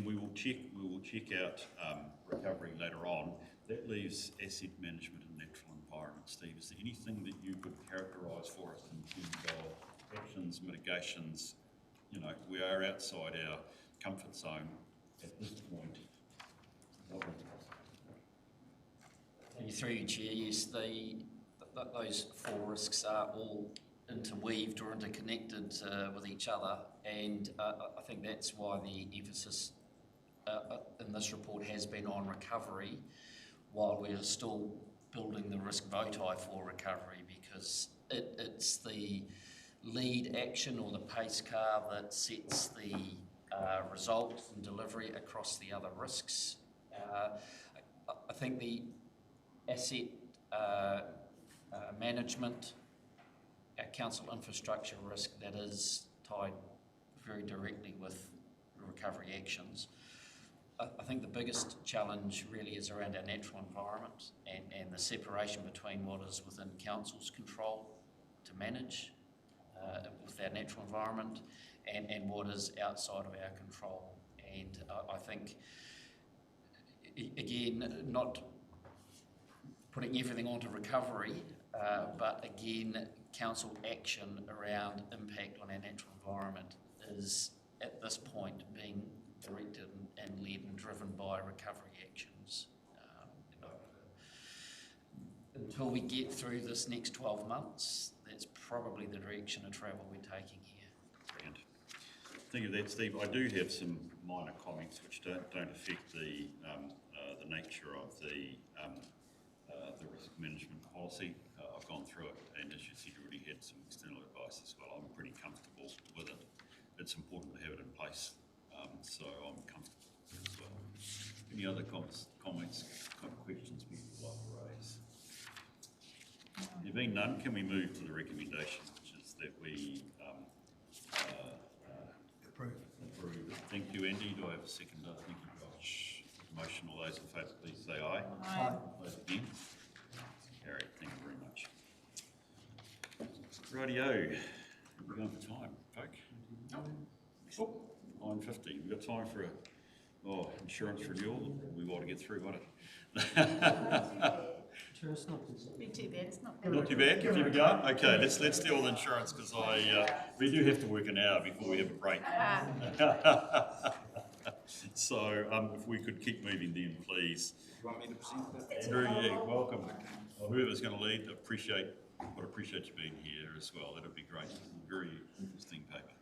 we will check out recovery later on. That leaves asset management and natural environment. Steve, is there anything that you could characterise for us in terms of actions, mitigations? We are outside our comfort zone at this point. Through you, Chair, yes, those 4 risks are all interweaved or interconnected with each other, and I think that's why the emphasis in this report has been on recovery, while we are still building the risk voti for recovery, because it's the lead action or the pace car that sets the result and delivery across the other risks. I think the asset management, our council infrastructure risk, that is tied very directly with recovery actions. I think the biggest challenge really is around our natural environment and the separation between what is within council's control to manage with our natural environment and what is outside of our control. And I think, again, not putting everything onto recovery, but again, council action around impact on our natural environment is at this point being directed and led and driven by recovery actions. Until we get through this next 12 months, that's probably the direction of travel we're taking here. Brilliant. Thank you for that, Steve. I do have some minor comments which don't affect the nature of the risk management policy. I've gone through it, and as you said, you already had some external advice as well. I'm pretty comfortable with it. It's important to have it in place, so I'm comfortable as well. Any other comments, questions people would like to raise? There being none, can we move to the recommendation, which is that we approve. Thank you, Andy. Do I have a second? Thank you, Josh. Motion. All those in favour, please say aye. Aye. Those against? Carried. Thank you very much. Rightio. We're going for time, folk. 9:50. We've got time for a insurance renewal. We've got to get through, won't it? Sure, it's not this. Be too bad, it's not bad. Not too bad, keep it going. Okay, let's deal with insurance because we do have to work an hour before we have a break. So if we could keep moving then, please. You want me to present that? Andrew, yeah, welcome. Whoever's going to lead, appreciate you being here as well. That'd be great. Very interesting paper.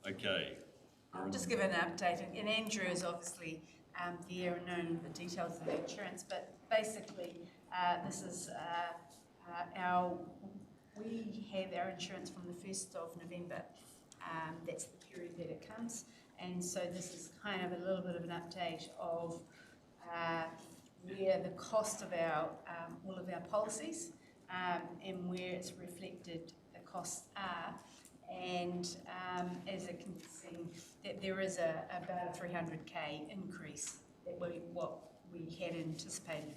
Okay. I'll just give an update, and Andrew is obviously there and knowing the details of the insurance, but basically this is we have our insurance from the 1st of November. That's the period that it comes, and so this is kind of a little bit of an update of where the cost of our all of our policies and where it's reflected the costs are. And as you can see, that there is about a 300k increase that what we had anticipated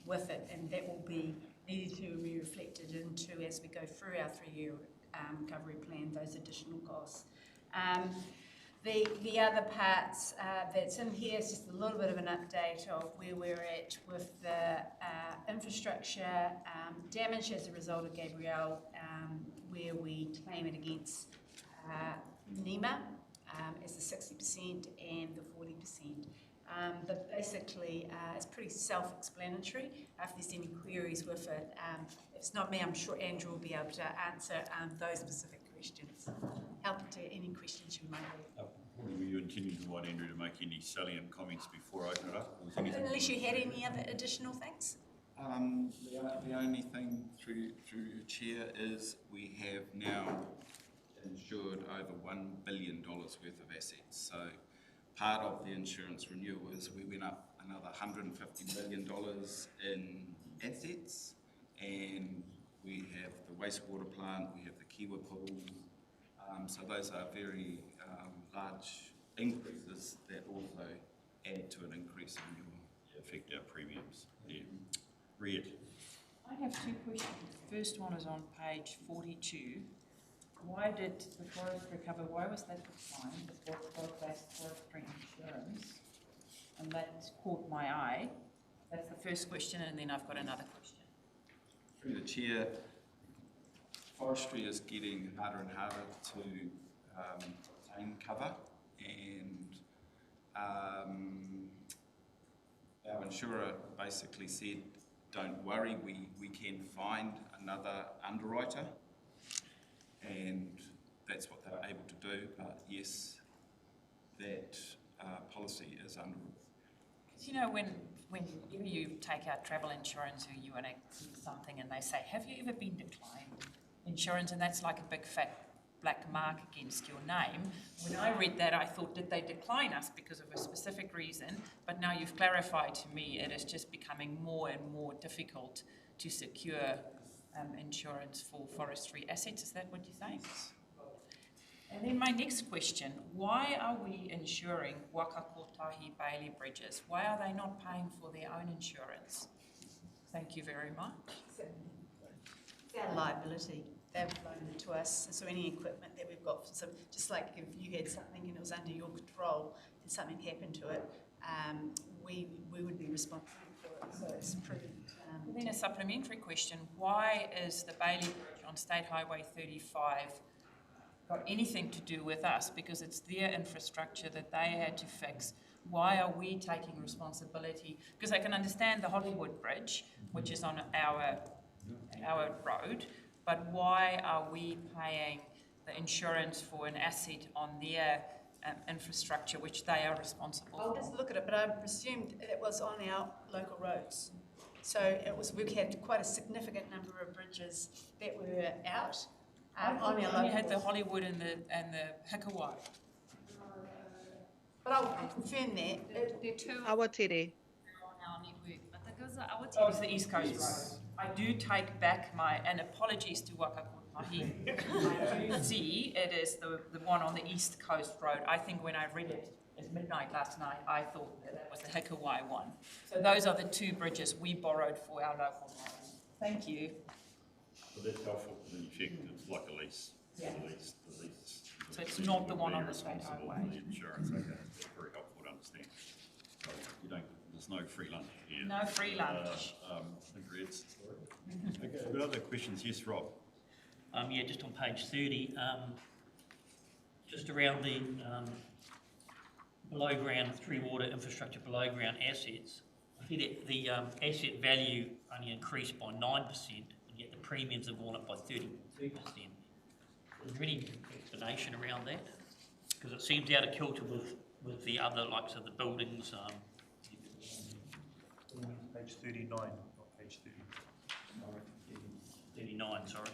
with it, and that will be needed to be reflected into as we go through our 3-year recovery plan, those additional costs. The other parts that's in here is just a little bit of an update of where we're at with the infrastructure damage as a result of Gabrielle, where we claim it against NEMA as the 60% and the 40%. But basically, it's pretty self-explanatory. If there's any queries with it, if it's not me, I'm sure Andrew will be able to answer those specific questions. Help to any questions you might have. Were you intending to want Andrew to make any salient comments before I open it up? Unless you had any other additional things? The only thing through Chair is we have now insured over $1 billion worth of assets. So part of the insurance renewal is we went up another $150 million in assets, and we have the wastewater plant, we have the Kiwa pool. So those are very large increases that also add to an increase in your affect our premiums. Yeah. Red. I have two questions. The first one is on page 42. Why did the forestry cover, why was that declined, the broad-based forestry insurance? And that caught my eye. That's the first question, and then I've got another question. Through the Chair, forestry is getting harder and harder to obtain cover, and our insurer basically said, don't worry, we can find another underwriter, and that's what they're able to do. But yes, that policy is under. You know, whenever you take out travel insurance or you want to do something and they say, have you ever been declined insurance? And that's like a big fat black mark against your name. When I read that, I thought, did they decline us because of a specific reason? But now you've clarified to me it is just becoming more and more difficult to secure insurance for forestry assets. Is that what you're saying? And then my next question, why are we insuring Waka Kotahi Bailey bridges? Why are they not paying for their own insurance? Thank you very much. It's our liability. They've loaned it to us, so any equipment that we've got, so just like if you had something and it was under your control and something happened to it, we would be responsible for it, so it's pretty... Then a supplementary question, why is the Bailey Bridge on State Highway 35 got anything to do with us? Because it's their infrastructure that they had to fix. Why are we taking responsibility? Because I can understand the Hollywood Bridge, which is on our road, but why are we paying the insurance for an asset on their infrastructure, which they are responsible for? I'll just look at it, but I presumed it was on our local roads. So we had quite a significant number of bridges that were out on our local. We had the Hollywood and the Hikawai. But I'll confirm that. They're two Awatere. on our network, but that goes to our Oh, it's the East Coast Road. I do take back and apologies to Waka Kotahi. I do see it is the one on the East Coast Road. I think when I read it at midnight last night, I thought that it was the Hikawai one. So those are the two bridges we borrowed for our local road. Thank you. So that's helpful, in effect, it's like a lease. Yeah. The lease. So it's not the one on the responsible state for highway. the insurance, okay, that's very helpful to understand. So you don't there's no free lunch here. No free lunch. Regrets. Okay, we've got other questions. Yes, Rob? Yeah, just on page 30, just around the below ground, through water infrastructure below ground assets, I see that the asset value only increased by 9%, and yet the premiums have gone up by 32%. Is there any explanation around that? Because it seems out of kilter with the other likes of the buildings. Page 39, not page 30. 39, sorry.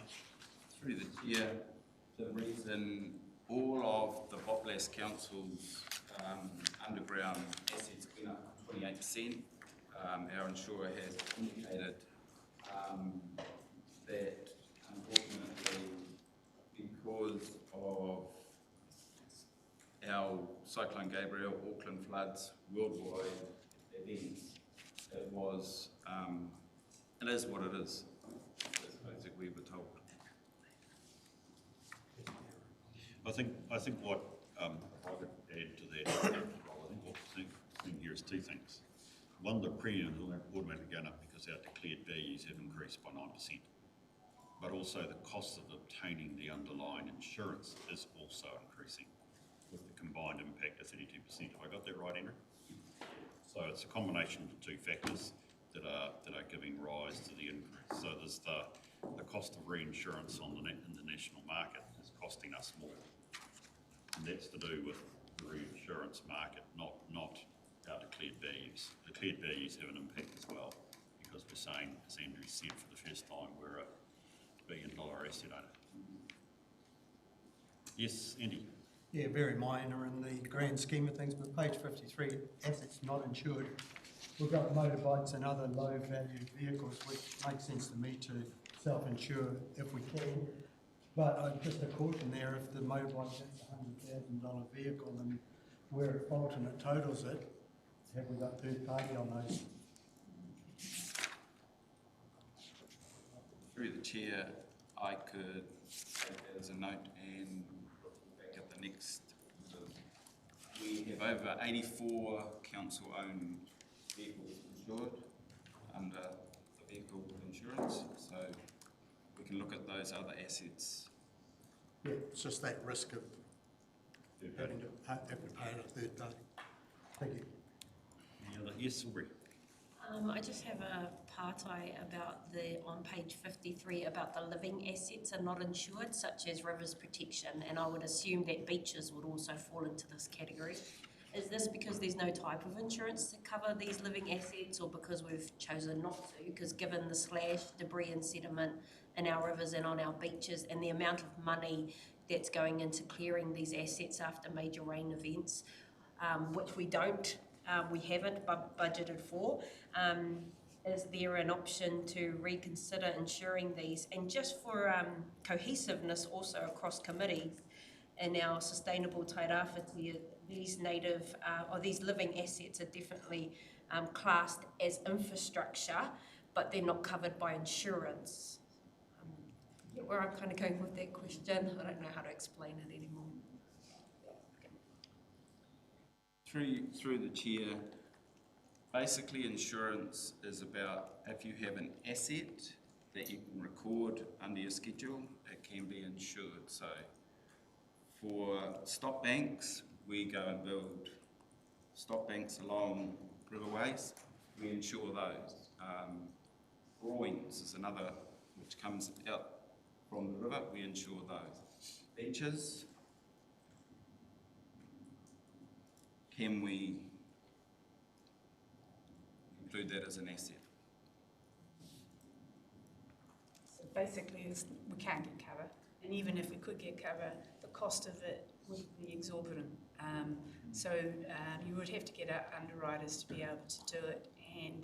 Through the chair, the reason all of the Boplas Council's underground assets went up 28%, our insurer has indicated that unfortunately because of our Cyclone Gabriel, Auckland floods, worldwide events, it is what it is, as we were told. I think what I could add to that, I think what we're seeing here is two things. One, the premiums are automatically going up because our declared values have increased by 9%. But also the cost of obtaining the underlying insurance is also increasing with the combined impact of 32%. Have I got that right, Andrew? So it's a combination of the two factors that are giving rise to the increase. So there's the cost of reinsurance on the international market is costing us more. And that's to do with the reinsurance market, not our declared values. Declared values have an impact as well because we're saying, as Andrew said, for the first time, we're a $1 billion asset owner. Yes, Andy? Yeah, very minor in the grand scheme of things, but page 53, assets not insured. We've got motorbikes and other low-value vehicles, which makes sense to me to self-insure if we can. But just a caution there, if the motorbike hits a $100,000 vehicle and we're at fault and it totals it, have we got third party on those? Through the chair, I could take that as a note and look back at the next. We have over 84 council-owned vehicles insured under the vehicle insurance, so we can look at those other assets. Yeah, it's just that risk of having to pay it a third party. Thank you. Any other? Yes, Aubrey? I just have a partai about on page 53 about the living assets are not insured, such as rivers protection, and I would assume that beaches would also fall into this category. Is this because there's no type of insurance to cover these living assets, or because we've chosen not to? Because given the slash, debris and sediment in our rivers and on our beaches and the amount of money that's going into clearing these assets after major rain events, which we haven't budgeted for, is there an option to reconsider insuring these? And just for cohesiveness also across committees in our sustainable tairāwhiti, these these living assets are definitely classed as infrastructure, but they're not covered by insurance. Where I'm kind of going with that question, I don't know how to explain it anymore. Through the chair, basically insurance is about if you have an asset that you can record under your schedule, it can be insured. So for stop banks, we go and build stop banks along riverways, we insure those. Groins is another which comes out from the river, we insure those. Beaches, can we include that as an asset? So basically, we can't get cover, and even if we could get cover, the cost of it would be exorbitant. So you would have to get our underwriters to be able to do it, and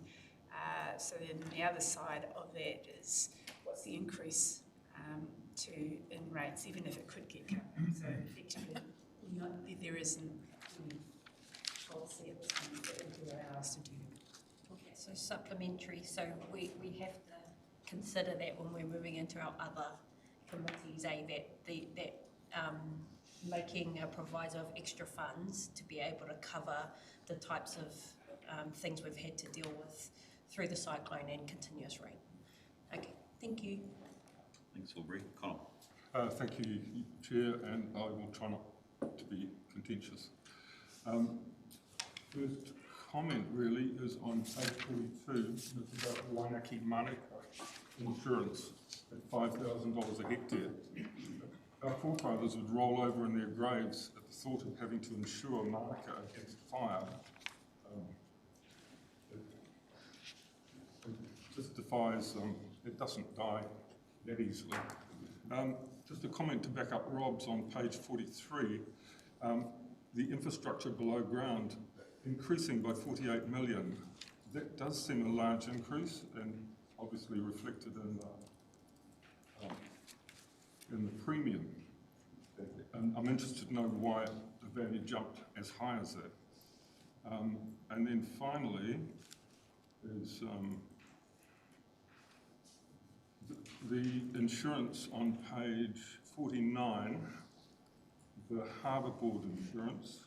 so then the other side of that is what's the increase in rates, even if it could get covered. So effectively, there isn't any policy at this point that would allow us to do that. Okay, so supplementary, so we have to consider that when we're moving into our other committees, that making a proviso of extra funds to be able to cover the types of things we've had to deal with through the cyclone and continuous rain. Okay, thank you. Thanks, Aubrey. Connor. Thank you, Chair, and I will try not to be contentious. First comment really is on page 42. It's about Wainaki Manukau insurance at $5,000 a hectare. Our forefathers would roll over in their graves at the thought of having to insure Manukau against fire. It just defies, it doesn't die that easily. Just a comment to back up Rob's on page 43, the infrastructure below ground increasing by 48 million. That does seem a large increase and obviously reflected in the premium. And I'm interested to know why the value jumped as high as that. And then finally is the insurance on page 49, the Harbour Board insurance.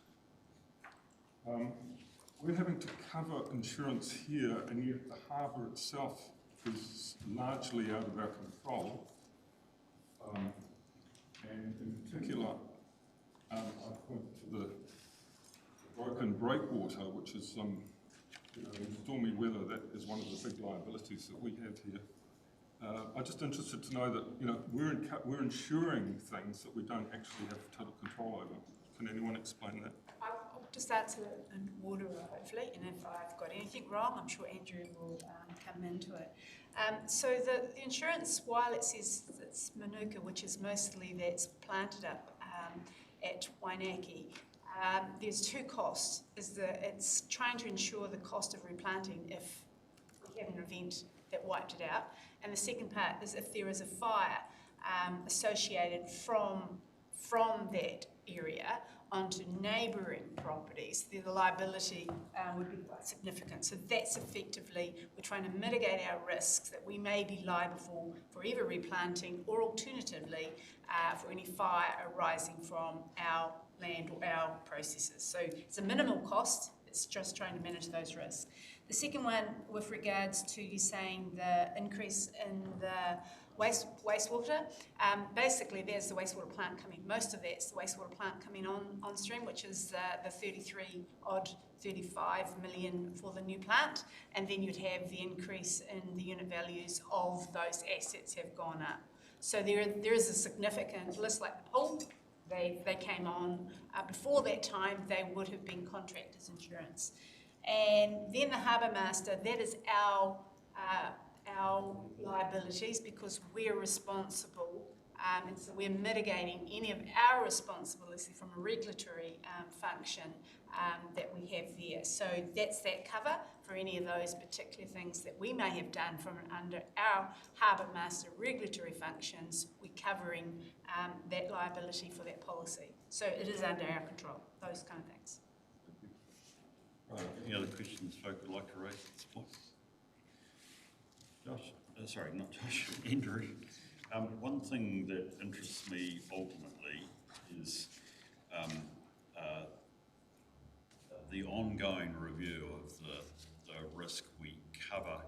We're having to cover insurance here, and yet the harbour itself is largely out of our control. And in particular, I point to the broken breakwater, which is in stormy weather. That is one of the big liabilities that we have here. I'm just interested to know that we're insuring things that we don't actually have total control over. Can anyone explain that? I'll just answer in order, hopefully, and if I've got anything wrong, I'm sure Andrew will come into it. So the insurance, while it says it's Manuka, which is mostly that's planted up at Wainaki, there's two costs. It's trying to insure the cost of replanting if we have an event that wiped it out, and the second part is if there is a fire associated from that area onto neighbouring properties, the liability would be quite significant. So that's effectively, we're trying to mitigate our risks that we may be liable for either replanting or alternatively for any fire arising from our land or our processes. So it's a minimal cost, it's just trying to manage those risks. The second one, with regards to you saying the increase in the wastewater, basically there's the wastewater plant coming, most of that's the wastewater plant coming on stream, which is the 35 million for the new plant, and then you'd have the increase in the unit values of those assets have gone up. So there is a significant list, like the pool, they came on before that time, they would have been contractors insurance. And then the harbour master, that is our liabilities, because we're responsible, and so we're mitigating any of our responsibility from a regulatory function that we have there. So that's that cover for any of those particular things that we may have done from under our harbour master regulatory functions. We're covering that liability for that policy. So it is under our control, those kind of things. Right, any other questions folk would like to raise at this point? Josh, sorry, not Josh, Andrew. One thing that interests me ultimately is the ongoing review of the risk we cover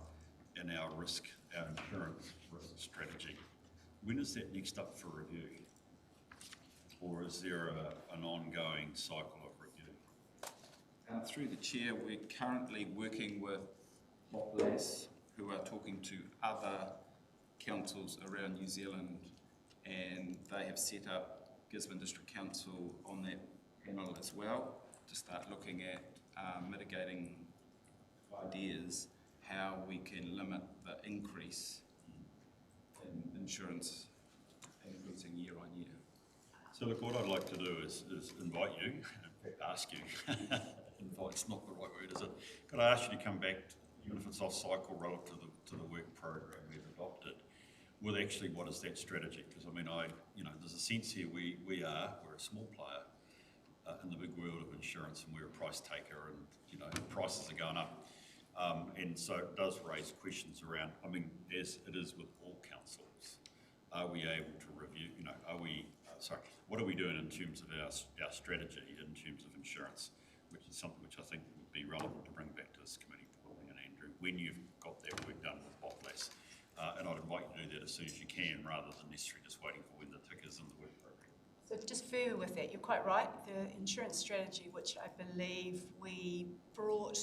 in our insurance risk strategy. When is that next up for review? Or is there an ongoing cycle of review? Through the Chair, we're currently working with Moplace, who are talking to other councils around New Zealand, and they have set up Gisborne District Council on that panel as well to start looking at mitigating ideas how we can limit the increase in insurance increasing year on year. So look, what I'd like to do is invite you, ask you, invite's not the right word, is it? Could I ask you to come back, even if it's off cycle relative to the work program we've adopted, with actually what is that strategy? Because I mean, there's a sense here we're a small player in the big world of insurance, and we're a price taker, and prices are going up. And so it does raise questions around, I mean, as it is with all councils, are we able to review, what are we doing in terms of our strategy in terms of insurance, which is something which I think would be relevant to bring back to the when you've got that work done with BOTLAS. And I'd invite you to do that as soon as you can, rather than necessarily just waiting for when the ticker's in the work program. So just further with that, you're quite right. The insurance strategy, which I believe we brought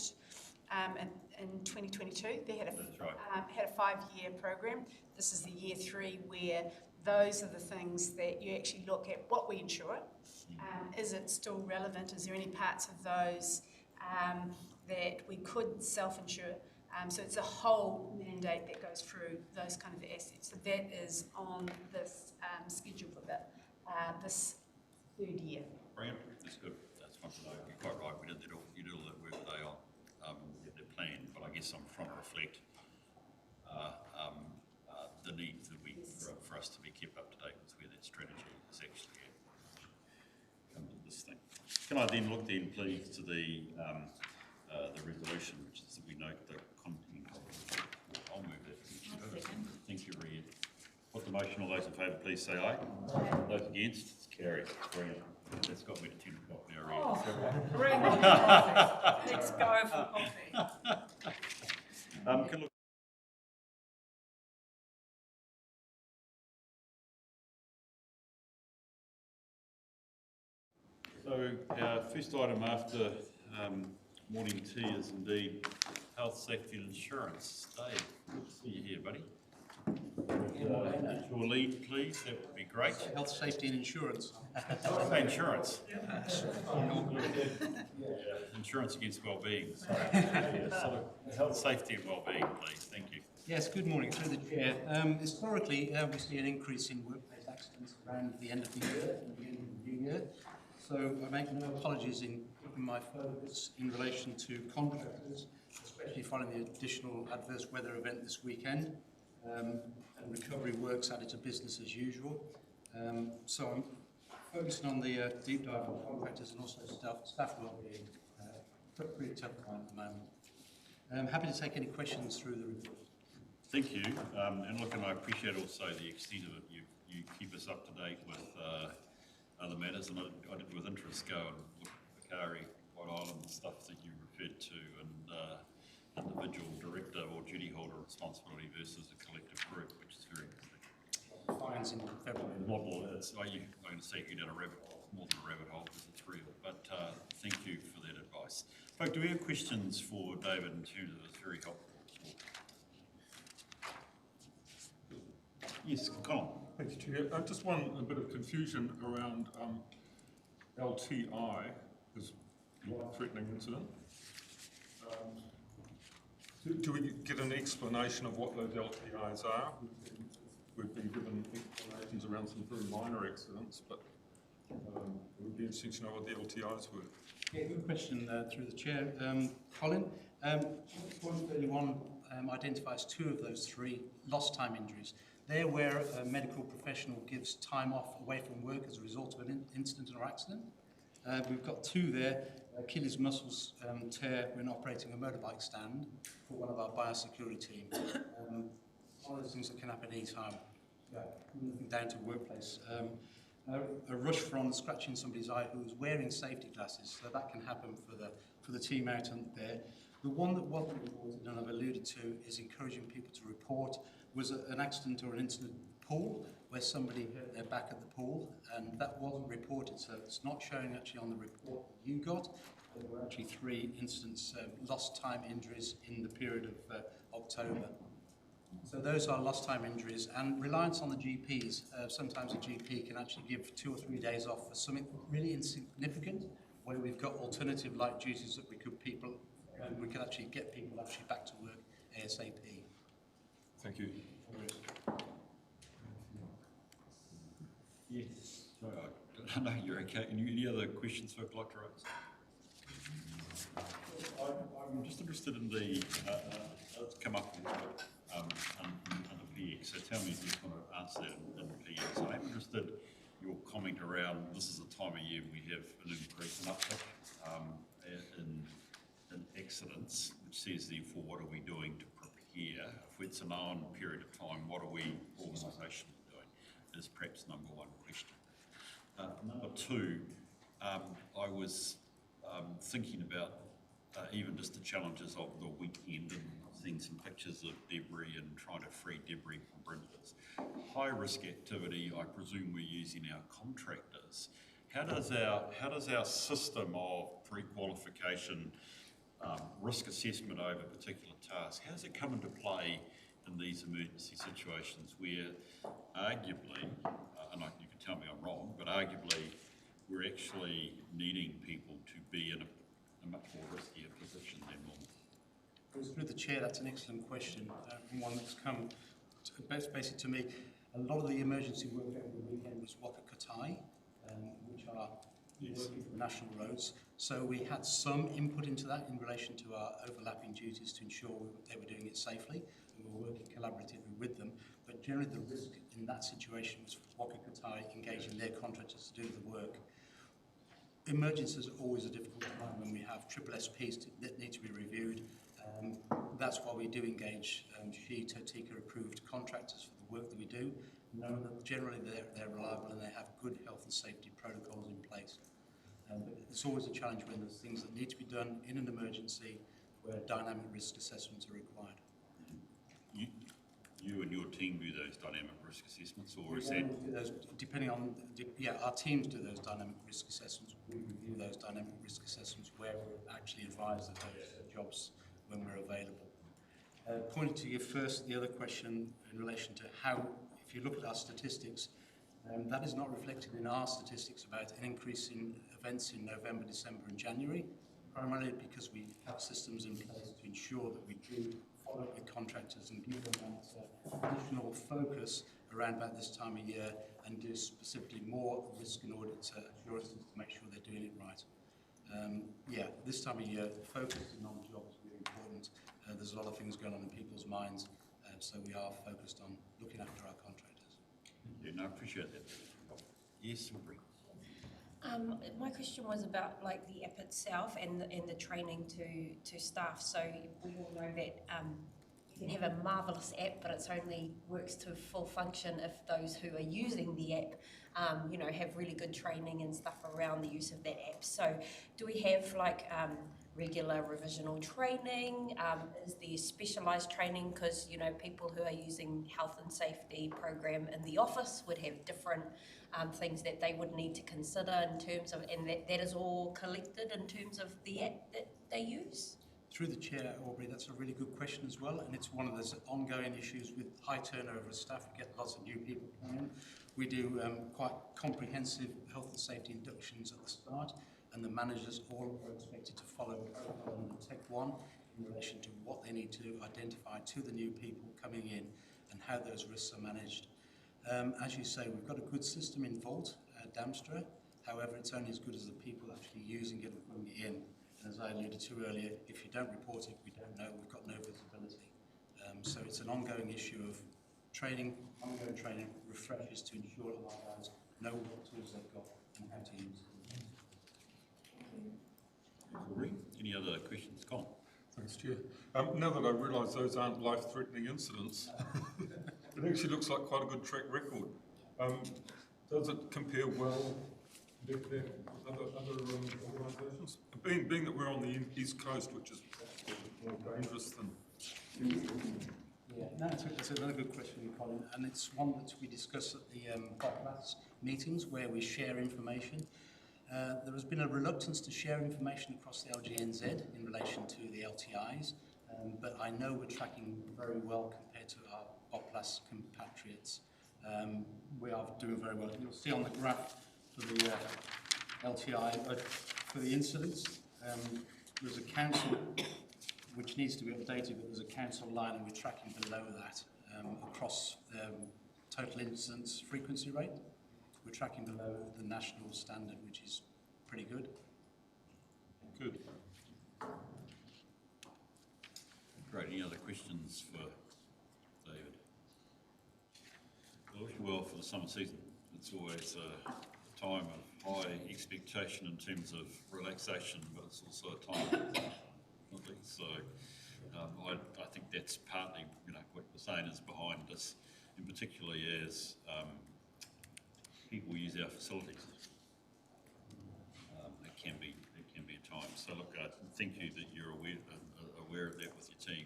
in 2022, they had That's right. had a 5-year program. This is the year 3 where those are the things that you actually look at what we insure. Is it still relevant? Is there any parts of those that we could self-insure? So it's a whole mandate that goes through those kind of assets. So that is on this schedule for this 3rd year. Brilliant, that's good. That's one to know. You're quite right. We did that all. You did all that work with Aon, the plan. But I guess I'm trying to reflect the need that for us to be kept up to date with where that strategy is actually at. Come to this thing. Can I then look then, please, to the resolution, which is that we note the content. I'll move that. Thank you, Rhea. Put the motion. All those in favour, please say aye. Those against, it's carried. Brilliant. That's got me to 10 o'clock now, Rhea. Oh, bring on coffee. Let's go for coffee. Can look. So our first item after morning tea is indeed health, safety and insurance. Dave, good to see you here, buddy. Your lead, please, that would be great. Health, safety and insurance. Okay, insurance. Insurance against wellbeing. So health, safety and wellbeing, please. Thank you. Yes, good morning. Through the chair. Historically, we see an increase in workplace accidents around the end of the year and the beginning of the new year. So I make no apologies in keeping my focus in relation to contractors, especially following the additional adverse weather event this weekend. And recovery works added to business as usual. So I'm focusing on the deep dive on contractors and also staff well-being. Pretty tough time at the moment. I'm happy to take any questions through the report. Thank you. And look, and I appreciate also the extent of it. You keep us up to date with other matters, and I did with interest go and look at the Karakia, White Island stuff that you referred to, and individual director or duty holder responsibility versus a collective group, which is very interesting. Fines in February. Model, I'm going to say you down a rabbit hole, more than a rabbit hole because it's real, but thank you for that advice. Folk, do we have questions for David in terms of it's very helpful? Yes, Colin. Thank you, Chair. Just a bit of confusion around LTI, this life-threatening incident. Do we get an explanation of what those LTIs are? We've been given explanations around some very minor accidents, but it would be interesting to know what the LTIs were. Yeah, good question through the chair. Colin, point 31 identifies 2 of those 3 lost time injuries. They're where a medical professional gives time off away from work as a result of an incident or accident. We've got 2 there. Achilles muscles tear when operating a motorbike stand for one of our biosecurity team. One of those things that can happen anytime, nothing down to workplace. A rush from scratching somebody's eye who was wearing safety glasses, so that can happen for the team out there. The one that wasn't reported and I've alluded to is encouraging people to report was an accident or an incident in the pool where somebody hurt their back at the pool, and that wasn't reported, so it's not showing actually on the report that you got. There were actually 3 incidents, lost time injuries in the period of October. So those are lost time injuries, and reliance on the GPs. Sometimes a GP can actually give 2 or 3 days off for something really insignificant, where we've got alternative light duties that we could actually get people actually back to work ASAP. Thank you. Yes. No, you're okay. Any other questions folks like to raise? I'm just interested in the, let's come up with under PX, so tell me if you want to answer that in PX. I'm interested in your comment around this is a time of year we have an increase in uptick in accidents, which says therefore what are we doing to prepare? If it's a known period of time, what are we organisationally doing? Is perhaps number 1 question. Number 2, I was thinking about even just the challenges of the weekend and seeing some pictures of debris and trying to free debris from bridges. High risk activity, I presume we're using our contractors. How does our system of pre-qualification risk assessment over particular tasks, how does it come into play in these emergency situations where arguably, you can tell me I'm wrong, but arguably we're actually needing people to be in a much more riskier position than normal? Through the chair, that's an excellent question, and one that's come basically to me. A lot of the emergency work over the weekend was Waka Katai, which are working for national roads. So we had some input into that in relation to our overlapping duties to ensure they were doing it safely, and we were working collaboratively with them. But generally the risk in that situation was Waka Katai engaging their contractors to do the work. Emergencies are always a difficult time when we have triple SPs that need to be reviewed. That's why we do engage Totika approved contractors for the work that we do, knowing that generally they're reliable and they have good health and safety protocols in place. But it's always a challenge when there's things that need to be done in an emergency where dynamic risk assessments are required. You and your team do those dynamic risk assessments, or is that... Depending on, our teams do those dynamic risk assessments. We review those dynamic risk assessments where we're actually advised of those jobs when we're available. Pointing to your the other question in relation to how, if you look at our statistics, that is not reflected in our statistics about an increase in events in November, December and January, primarily because we have systems in place to ensure that we do follow up with contractors and give them that additional focus around about this time of year and do specifically more risk and audit assurances to make sure they're doing it right. This time of year, focusing on jobs is really important. There's a lot of things going on in people's minds, so we are focused on looking after our contractors. Yeah, no, I appreciate that. Yes, Aubrey. My question was about like the app itself and the training to staff. So we all know that you can have a marvellous app, but it only works to full function if those who are using the app, have really good training and stuff around the use of that app. So do we have like regular revisional training? Is there specialised training? Because, people who are using health and safety program in the office would have different things that they would need to consider in terms of, and that is all collected in terms of the app that they use? Through the chair, Aubrey, that's a really good question as well, and it's one of those ongoing issues with high turnover of staff. We get lots of new people coming in. We do quite comprehensive health and safety inductions at the start, and the managers all are expected to follow protocol under Tech 1 in relation to what they need to identify to the new people coming in and how those risks are managed. As you say, we've got a good system in Vault, Damstra. However, it's only as good as the people actually using it and putting it in. And as I alluded to earlier, if you don't report it, we don't know, we've got no visibility. So it's an ongoing issue of ongoing training, refreshers to ensure that our guys know what tools they've got and how to use them. Any other questions? Colin? Thanks, Chair. Now that I realise those aren't life-threatening incidents, it actually looks like quite a good track record. Does it compare well with other organisations? Being that we're on the East Coast, which is more dangerous than... Yeah, no, it's another good question, Colin, and it's one that we discuss at the BOPLAS meetings where we share information. There has been a reluctance to share information across the LGNZ in relation to the LTIs, but I know we're tracking very well compared to our BOPLAS compatriots. We are doing very well. You'll see on the graph for the LTI, for the incidents, there's a council which needs to be updated, but there's a council line and we're tracking below that across total incidents frequency rate. We're tracking below the national standard, which is pretty good. Good. Great. Any other questions for David? I wish you well for the summer season. It's always a time of high expectation in terms of relaxation, but it's also a time of conflict. So I think that's partly, what we're saying is behind us, and particularly as people use our facilities. It can be at times So look, thank you that you're aware of that with your team,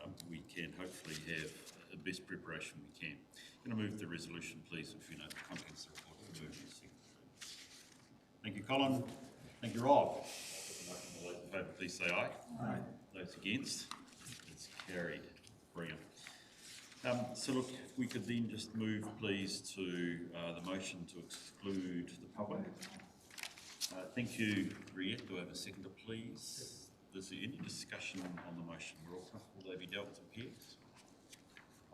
and we can hopefully have the best preparation we can. Going to move the resolution, please, if you know the contents of the report. Move in a second, please. Thank you, Colin. Thank you, Rob. All those in favour, please say aye. Aye. Those against? It's carried. Brilliant. So look, if we could then just move, please, to the motion to exclude the public. Thank you, Riette. Do I have a seconder, please? Is there any discussion on the motion? We're all comfortable they be dealt with here?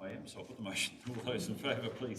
I am, so I'll put the motion. All those in favour, please